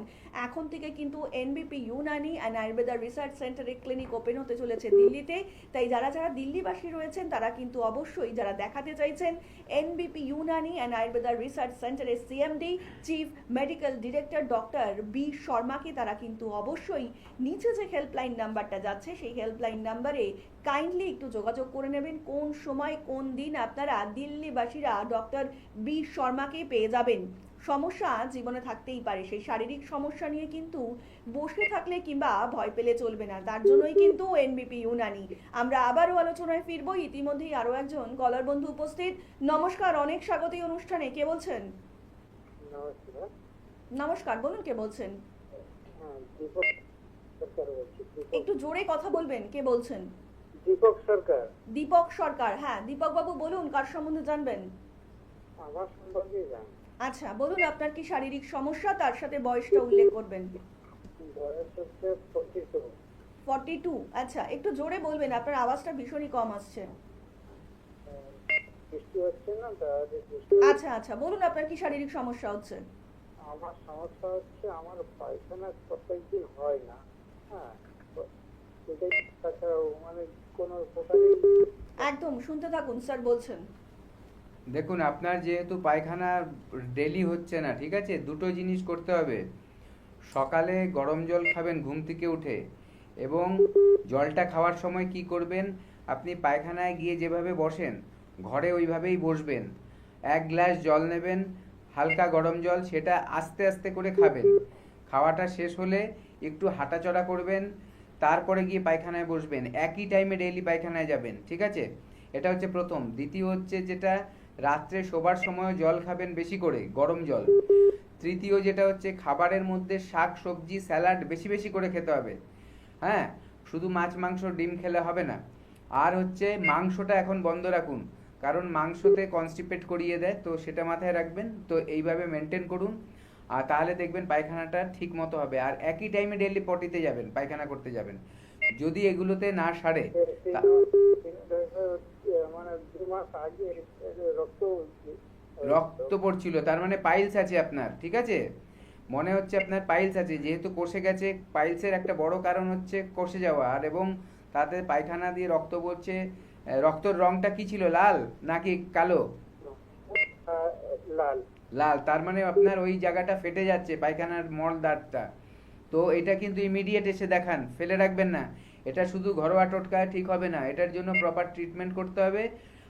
এখন থেকে কিন্তু এনবিপি ইউনানি অ্যান্ড আয়ুর্বেদা রিসার্চ সেন্টারের ক্লিনিক ওপেন হতে চলেছে দিল্লিতে। তাই যারা যারা দিল্লিবাসী রয়েছেন তারা কিন্তু অবশ্যই, যারা দেখাতে চাইছেন NBP Unani and Ayurveda research সেন্টারের CMD chief medical director doctor B শর্মাকে, তারা কিন্তু অবশ্যই নিচে যে হেল্পলাইন নাম্বারটা যাচ্ছে সেই হেল্পলাইন নাম্বারে কাইন্ডলি একটু যোগাযোগ করে নেবেন। কোন সময় কোন দিন আপনারা দিল্লিবাসীরা ডক্টর বি শর্মাকে পেয়ে যাবেন। সমস্যা জীবনে থাকতেই পারে, সেই শারীরিক সমস্যা নিয়ে কিন্তু বসে থাকলে কিংবা ভয় পেলে চলবে না, তার জন্যই কিন্তু এনবিপি ইউনানি। আমরা আবারও আলোচনায় ফিরবো। ইতিমধ্যেই আরো একজন কলার বন্ধু উপস্থিত। নমস্কার, অনেক স্বাগত এই অনুষ্ঠানে। কে বলছেন? নমস্কার, বলুন কে বলছেন? একটু জোরে কথা বলবেন। কে বলছেন? দীপক সরকার। দীপক সরকার। হ্যাঁ দীপক বাবু বলুন, কার সম্বন্ধে জানবেন? আমার সম্পর্কে জান। আচ্ছা বলুন, আপনার কি শারীরিক সমস্যা, তার সাথে বয়সটা উল্লেখ করবেন। বয়স হচ্ছে 25। 42। আচ্ছা, একটু জোরে বলবেন, আপনার আওয়াজটা ভীষণই কম আসছে। বৃষ্টি হচ্ছে না তাহলে আচ্ছা আচ্ছা, বলুন আপনার কি শারীরিক সমস্যা হচ্ছে? আমার সমস্যা হচ্ছে আমার পায়খানা প্রত্যেকদিন হয় না। হ্যাঁ, এটাই তাছাড়াও মানে কোনো প্রকারই একদম শুনতে থাকুন, স্যার বলছেন। দেখুন, আপনার যেহেতু পায়খানা ডেলি হচ্ছে না, ঠিক আছে, দুটো জিনিস করতে হবে। সকালে গরম জল খাবেন ঘুম থেকে উঠে, এবং জলটা খাওয়ার সময় কি করবেন, আপনি পায়খানায় গিয়ে যেভাবে বসেন ঘরে ওইভাবেই বসবেন। 1 গ্লাস জল নেবেন, হালকা গরম জল, সেটা আস্তে আস্তে করে খাবেন। খাওয়াটা শেষ হলে একটু হাঁটাচলা করবেন, তারপরে গিয়ে পায়খানায় বসবেন। একই টাইমে ডেইলি পায়খানায় যাবেন, ঠিক আছে? এটা হচ্ছে প্রথম। দ্বিতীয় হচ্ছে যেটা, রাত্রে শোবার সময় জল খাবেন বেশি করে, গরম জল। তৃতীয় যেটা হচ্ছে, খাবারের মধ্যে শাক সবজি স্যালাড বেশি বেশি করে খেতে হবে। হ্যাঁ, শুধু মাছ মাংস ডিম খেলে হবে না। আর হচ্ছে মাংসটা এখন বন্ধ রাখুন, কারণ মাংসতে কনস্টিপেট করিয়ে দেয়, তো সেটা মাথায় রাখবেন। তো এইভাবে মেনটেন করুন, আর তাহলে দেখবেন পায়খানাটা ঠিক মতো হবে। আর একই টাইমে ডেইলি পটিতে যাবেন, পায়খানা করতে যাবেন। যদি এগুলোতে না সারে, মানে 2 মাস আগে রক্ত পড়ছিল, তার মানে পাইলস আছে আপনার, ঠিক আছে? মনে হচ্ছে আপনার পাইলস আছে, যেহেতু কষে গেছে। পাইলসের একটা বড় কারণ হচ্ছে কষে যাওয়া, আর এবং তাতে পায়খানা দিয়ে রক্ত পড়ছে। রক্তর রংটা কি ছিল, লাল নাকি কালো? লাল। লাল, তার মানে আপনার ওই জায়গাটা ফেটে যাচ্ছে, পায়খানার মল দাঁতটা। তো এটা কিন্তু ইমিডিয়েট এসে দেখান, ফেলে রাখবেন না। এটা শুধু ঘরোয়া টোটকায় ঠিক হবে না, এটার জন্য প্রপার ট্রিটমেন্ট করতে হবে।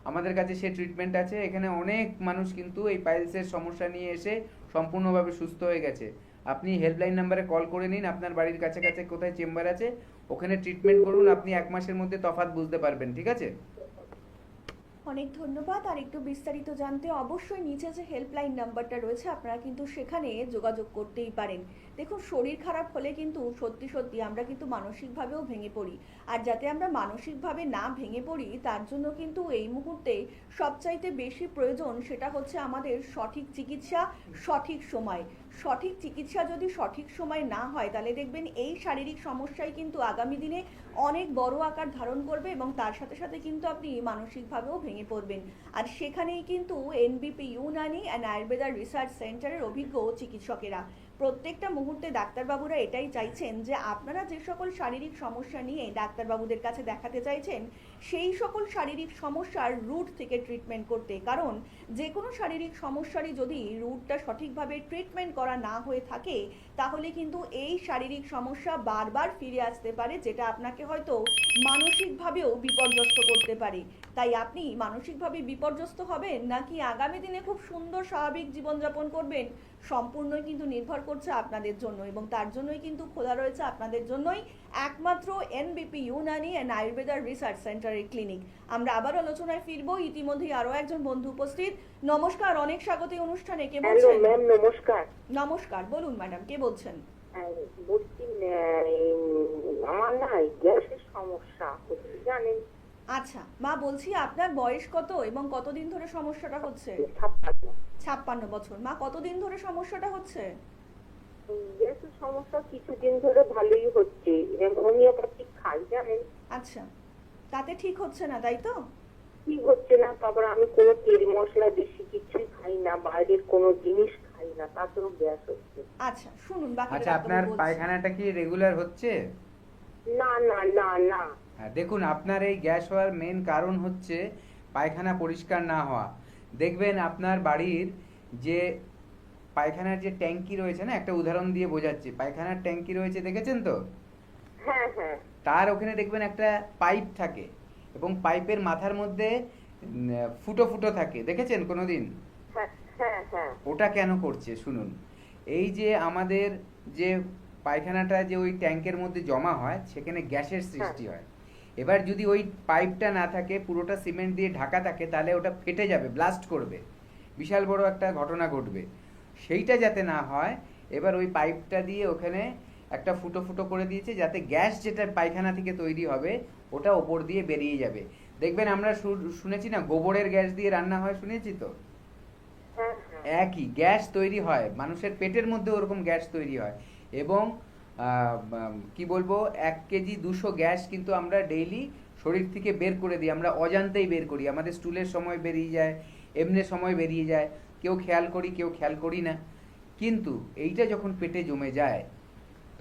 আমাদের কাছে সে ট্রিটমেন্ট আছে। এখানে অনেক মানুষ কিন্তু এই পাইলসের সমস্যা নিয়ে এসে সম্পূর্ণভাবে সুস্থ হয়ে গেছে। আপনি হেল্পলাইন নাম্বারে কল করে নিন, আপনার বাড়ির কাছে কাছে কোথায় চেম্বার আছে ওখানে ট্রিটমেন্ট করুন। আপনি 1 মাসের মধ্যে তফাৎ বুঝতে পারবেন, ঠিক আছে? অনেক ধন্যবাদ। আর একটু বিস্তারিত জানতে অবশ্যই নিচে যে হেল্পলাইন নাম্বারটা রয়েছে আপনারা কিন্তু সেখানে যোগাযোগ করতেই পারেন। দেখুন, শরীর খারাপ হলে কিন্তু সত্যি সত্যি আমরা কিন্তু মানসিকভাবেও ভেঙে পড়ি। আর যাতে আমরা মানসিকভাবে না ভেঙে পড়ি, তার জন্য কিন্তু এই মুহূর্তে সবচাইতে বেশি প্রয়োজন সেটা হচ্ছে আমাদের সঠিক চিকিৎসা, সঠিক সময়। সঠিক চিকিৎসা যদি সঠিক সময় না হয়, তাহলে দেখবেন এই শারীরিক সমস্যাই কিন্তু আগামী দিনে অনেক বড় আকার ধারণ করবে, এবং তার সাথে সাথে কিন্তু আপনি মানসিকভাবেও ভেঙে পড়বেন। আর সেখানেই কিন্তু এনবিপি ইউনানি অ্যান্ড আয়ুর্বেদা রিসার্চ সেন্টারের অভিজ্ঞ চিকিৎসকেরা প্রত্যেকটা মুহূর্তে ডাক্তারবাবুরা এটাই চাইছেন যে আপনারা যে সকল শারীরিক সমস্যা নিয়ে ডাক্তারবাবুদের কাছে দেখাতে চাইছেন, সেই সকল শারীরিক সমস্যার রুট থেকে ট্রিটমেন্ট করতে। কারণ যে কোনো শারীরিক সমস্যারই যদি রুটটা সঠিকভাবে ট্রিটমেন্ট করা না হয়ে থাকে, তাহলে কিন্তু এই শারীরিক সমস্যা বারবার ফিরে আসতে পারে, যেটা আপনাকে হয়তো মানসিকভাবেও বিপর্যস্ত করতে পারে। তাই আপনি মানসিকভাবে বিপর্যস্ত হবেন নাকি আগামী দিনে খুব সুন্দর স্বাভাবিক জীবনযাপন করবেন, সম্পূর্ণই কিন্তু নির্ভর করছে আপনাদের জন্য। এবং তার জন্যই কিন্তু খোলা রয়েছে আপনাদের জন্যই একমাত্র এনবিপি ইউনানি অ্যান্ড আয়ুর্বেদা রিসার্চ সেন্টারের ক্লিনিক। আমরা আবার আলোচনায় ফিরবো, ইতিমধ্যেই আরো একজন বন্ধু উপস্থিত। নমস্কার, অনেক স্বাগত এই অনুষ্ঠানে। কে বলছেন? ম্যাম নমস্কার। নমস্কার, বলুন ম্যাডাম, কে বলছেন? বলছি আমার না গ্যাসের সমস্যা হচ্ছে, জানেন। আচ্ছা মা, বলছি আপনার বয়স কত এবং কতদিন ধরে সমস্যাটা হচ্ছে? 56 বছর। মা, কতদিন ধরে সমস্যাটা হচ্ছে? গ্যাসের সমস্যা কিছুদিন ধরে ভালোই হচ্ছে, হোমিওপ্যাথিক খাই, জানেন। আচ্ছা, তাতে ঠিক হচ্ছে না, তাই তো? ঠিক হচ্ছে না। তারপর আমি কোনো তেল মশলা বেশি কিছুই খাই না, বাইরের কোনো জিনিস খাই না, তাতেও গ্যাস হচ্ছে। আচ্ছা শুনুন, বাকি আচ্ছা, আপনার পায়খানাটা কি রেগুলার হচ্ছে? না না না না। দেখুন, আপনার এই গ্যাস হওয়ার মেন কারণ হচ্ছে পায়খানা পরিষ্কার না হওয়া। দেখবেন আপনার বাড়ির যে পায়খানার যে ট্যাঙ্কি রয়েছে না, একটা উদাহরণ দিয়ে বোঝাচ্ছি। পায়খানার ট্যাঙ্কি রয়েছে, দেখেছেন তো? হ্যাঁ হ্যাঁ। তার ওখানে দেখবেন একটা পাইপ থাকে, এবং পাইপের মাথার মধ্যে ফুটো ফুটো থাকে, দেখেছেন কোনোদিন? হ্যাঁ হ্যাঁ। ওটা কেন করছে শুনুন। এই যে আমাদের যে পায়খানাটা যে ওই ট্যাঙ্কের মধ্যে জমা হয়, সেখানে গ্যাসের সৃষ্টি হয়। এবার যদি ওই পাইপটা না থাকে, পুরোটা সিমেন্ট দিয়ে ঢাকা থাকে, তাহলে ওটা ফেটে যাবে, ব্লাস্ট করবে, বিশাল বড় একটা ঘটনা ঘটবে। সেইটা যাতে না হয়, এবার ওই পাইপটা দিয়ে ওখানে একটা ফুটো ফুটো করে দিয়েছে, যাতে গ্যাস যেটা পায়খানা থেকে তৈরি হবে ওটা ওপর দিয়ে বেরিয়ে যাবে। দেখবেন আমরা শুনেছি না, গোবরের গ্যাস দিয়ে রান্না হয়, শুনেছি তো? একই গ্যাস তৈরি হয়, মানুষের পেটের মধ্যে ওরকম গ্যাস তৈরি হয়। এবং কি বলবো 1 কেজি 200 গ্যাস কিন্তু আমরা ডেইলি শরীর থেকে বের করে দিই, আমরা অজান্তেই বের করি, আমাদের স্টুলের সময় বেরিয়ে যায়, এমনি সময় বেরিয়ে যায়, কেউ খেয়াল করি কেউ খেয়াল করি না। কিন্তু এইটা যখন পেটে জমে যায়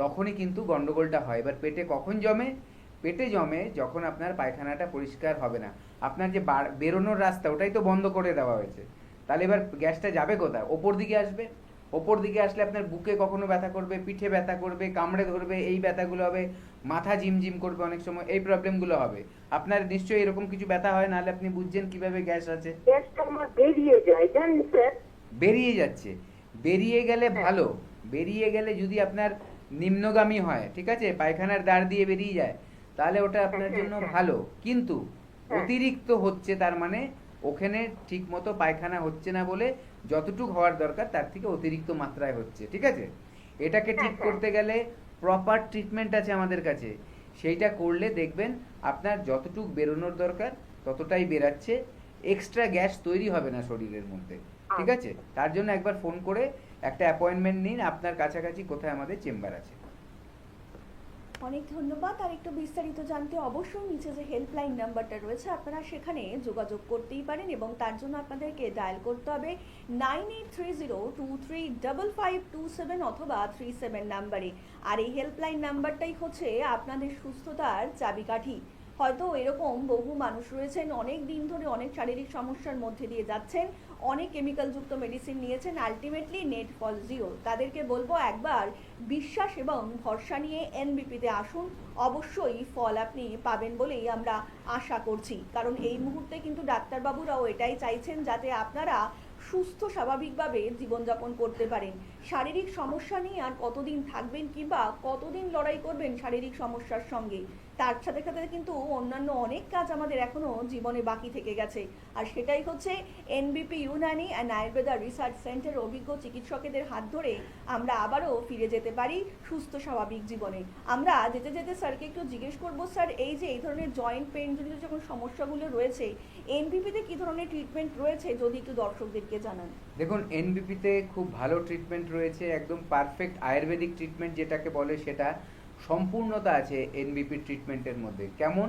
তখনই কিন্তু গন্ডগোলটা হয়। এবার পেটে কখন জমে? পেটে জমে যখন আপনার পায়খানাটা পরিষ্কার হবে না, আপনার যে বেরোনোর রাস্তা ওটাই তো বন্ধ করে দেওয়া হয়েছে। তাহলে এবার গ্যাসটা যাবে কোথায়? ওপর দিকে আসবে। ওপর দিকে আসলে আপনার বুকে কখনো ব্যথা করবে, পিঠে ব্যথা করবে, কামড়ে ধরবে, এই ব্যথাগুলো হবে, মাথা ঝিমঝিম করবে, অনেক সময় এই প্রবলেমগুলো হবে। আপনার নিশ্চয়ই এরকম কিছু ব্যথা হয়, নাহলে আপনি বুঝছেন কিভাবে গ্যাস আছে? গ্যাসটা আমার বেরিয়ে যায়, জানেন স্যার। বেরিয়ে যাচ্ছে, বেরিয়ে গেলে ভালো। বেরিয়ে গেলে যদি আপনার নিম্নগামী হয়, ঠিক আছে, পায়খানার দ্বার দিয়ে বেরিয়ে যায়, তাহলে ওটা আপনার জন্য ভালো। কিন্তু অতিরিক্ত হচ্ছে, তার মানে ওখানে ঠিক মতো পায়খানা হচ্ছে না বলে যতটুকু হওয়ার দরকার তার থেকে অতিরিক্ত মাত্রায় হচ্ছে, ঠিক আছে। এটাকে ঠিক করতে গেলে প্রপার ট্রিটমেন্ট আছে আমাদের কাছে, সেইটা করলে দেখবেন আপনার যতটুকু বেরোনোর দরকার ততটাই বেরাচ্ছে, এক্সট্রা গ্যাস তৈরি হবে না শরীরের মধ্যে, ঠিক আছে। তার জন্য একবার ফোন করে একটা অ্যাপয়েন্টমেন্ট নিন, আপনার কাছাকাছি কোথায় আমাদের চেম্বার আছে। অনেক ধন্যবাদ। আর একটু বিস্তারিত জানতে অবশ্যই নিচে যে হেল্পলাইন নাম্বারটা রয়েছে আপনারা সেখানে যোগাযোগ করতেই পারেন, এবং তার জন্য আপনাদেরকে ডায়াল করতে হবে 9830235527 অথবা 37 নাম্বারে। আর এই হেল্পলাইন নাম্বারটাই হচ্ছে আপনাদের সুস্থতার চাবিকাঠি। হয়তো এরকম বহু মানুষ রয়েছেন অনেক দিন ধরে অনেক শারীরিক সমস্যার মধ্যে দিয়ে যাচ্ছেন, অনেক কেমিক্যালযুক্ত মেডিসিন নিয়েছেন, আলটিমেটলি নেট ফল জিরো। তাদেরকে বলবো একবার বিশ্বাস এবং ভরসা নিয়ে এনবিপিতে আসুন, অবশ্যই ফল আপনি পাবেন বলেই আমরা আশা করছি। কারণ এই মুহূর্তে কিন্তু ডাক্তারবাবুরাও এটাই চাইছেন যাতে আপনারা সুস্থ স্বাভাবিকভাবে জীবনযাপন করতে পারেন। শারীরিক সমস্যা নিয়ে আর কতদিন থাকবেন কিংবা কতদিন লড়াই করবেন শারীরিক সমস্যার সঙ্গে, তার সাথে সাথে কিন্তু অন্যান্য অনেক কাজ আমাদের এখনো জীবনে বাকি থেকে গেছে। আর সেটাই হচ্ছে এনবিপি Unani and Ayurveda research centre অভিজ্ঞ চিকিৎসকেদের হাত ধরে আমরা আবারও ফিরে যেতে পারি সুস্থ স্বাভাবিক জীবনে। আমরা যেতে যেতে স্যারকে একটু জিজ্ঞেস করবো, স্যার এই যে এই ধরনের জয়েন্ট পেইন জনিত যখন সমস্যাগুলো রয়েছে এনবিপিতে কী ধরনের ট্রিটমেন্ট রয়েছে যদি একটু দর্শকদেরকে জানান। দেখুন, এনবিপিতে খুব ভালো ট্রিটমেন্ট রয়েছে, একদম পারফেক্ট আয়ুর্বেদিক ট্রিটমেন্ট যেটাকে বলে, সেটা সম্পূর্ণতা আছে এনবিপি ট্রিটমেন্টের মধ্যে। কেমন?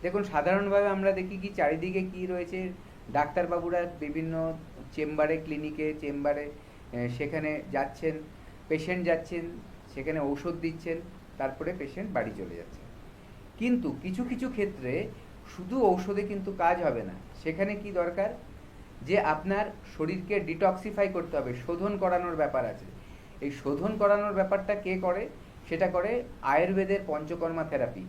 দেখুন, সাধারণভাবে আমরা দেখি কি চারিদিকে কি রয়েছে, ডাক্তারবাবুরা বিভিন্ন চেম্বারে, ক্লিনিকে, চেম্বারে সেখানে যাচ্ছেন, পেশেন্ট যাচ্ছেন, সেখানে ঔষধ দিচ্ছেন, তারপরে পেশেন্ট বাড়ি চলে যাচ্ছে। কিন্তু কিছু কিছু ক্ষেত্রে শুধু ঔষধে কিন্তু কাজ হবে না, সেখানে কি দরকার যে আপনার শরীরকে ডিটক্সিফাই করতে হবে, শোধন করানোর ব্যাপার আছে। এই শোধন করানোর ব্যাপারটা কে করে? সেটা করে আয়ুর্বেদের পঞ্চকর্মা থেরাপি।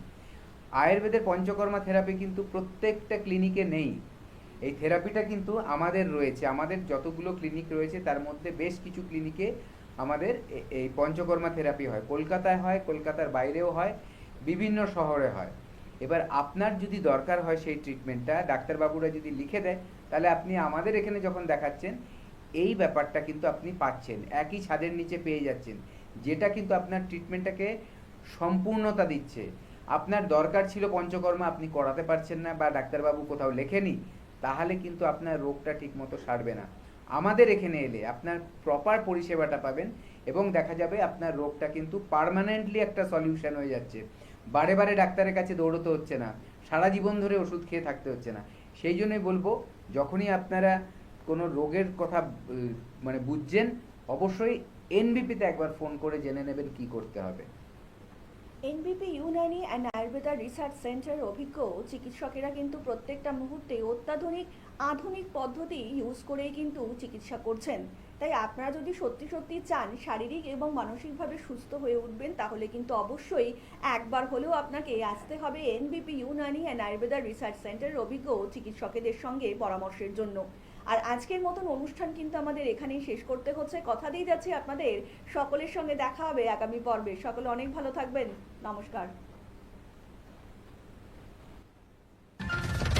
আয়ুর্বেদের পঞ্চকর্মা থেরাপি কিন্তু প্রত্যেকটা ক্লিনিকে নেই। এই থেরাপিটা কিন্তু আমাদের রয়েছে, আমাদের যতগুলো ক্লিনিক রয়েছে তার মধ্যে বেশ কিছু ক্লিনিকে আমাদের এই পঞ্চকর্মা থেরাপি হয়। কলকাতায় হয়, কলকাতার বাইরেও হয়, বিভিন্ন শহরে হয়। এবার আপনার যদি দরকার হয় সেই ট্রিটমেন্টটা, ডাক্তারবাবুরা যদি লিখে দেয়, তাহলে আপনি আমাদের এখানে যখন দেখাচ্ছেন এই ব্যাপারটা কিন্তু আপনি পাচ্ছেন, একই ছাদের নিচে পেয়ে যাচ্ছেন, যেটা কিন্তু আপনার ট্রিটমেন্টটাকে সম্পূর্ণতা দিচ্ছে। আপনার দরকার ছিল পঞ্চকর্মা, আপনি করাতে পারছেন না বা ডাক্তারবাবু কোথাও লেখেনি, তাহলে কিন্তু আপনার রোগটা ঠিকমতো সারবে না। আমাদের এখানে এলে আপনার প্রপার পরিষেবাটা পাবেন এবং দেখা যাবে আপনার রোগটা কিন্তু পার্মানেন্টলি একটা সলিউশন হয়ে যাচ্ছে। বারে বারে ডাক্তারের কাছে দৌড়তে হচ্ছে না, সারা জীবন ধরে ওষুধ খেয়ে থাকতে হচ্ছে না। সেই জন্যই বলবো, যখনই আপনারা কোনো রোগের কথা মানে বুঝছেন, অবশ্যই এনবিপিতে একবার ফোন করে জেনে নেবেন কি করতে হবে। এনবিপি Unani and Ayurveda research centre অভিজ্ঞ চিকিৎসকেরা কিন্তু প্রত্যেকটা মুহূর্তে অত্যাধুনিক আধুনিক পদ্ধতি ইউজ করেই কিন্তু চিকিৎসা করছেন। তাই আপনারা যদি সত্যি সত্যি চান শারীরিক এবং মানসিকভাবে সুস্থ হয়ে উঠবেন, তাহলে কিন্তু অবশ্যই একবার হলেও আপনাকে আসতে হবে এনবিপি ইউনানি অ্যান্ড আয়ুর্বেদা রিসার্চ সেন্টারের অভিজ্ঞ চিকিৎসকেদের সঙ্গে পরামর্শের জন্য। আর আজকের মতন অনুষ্ঠান কিন্তু আমাদের এখানেই শেষ করতে হচ্ছে। কথা দিয়ে যাচ্ছি আপনাদের সকলের সঙ্গে দেখা হবে আগামী পর্বে। সকলে অনেক ভালো থাকবেন। নমস্কার।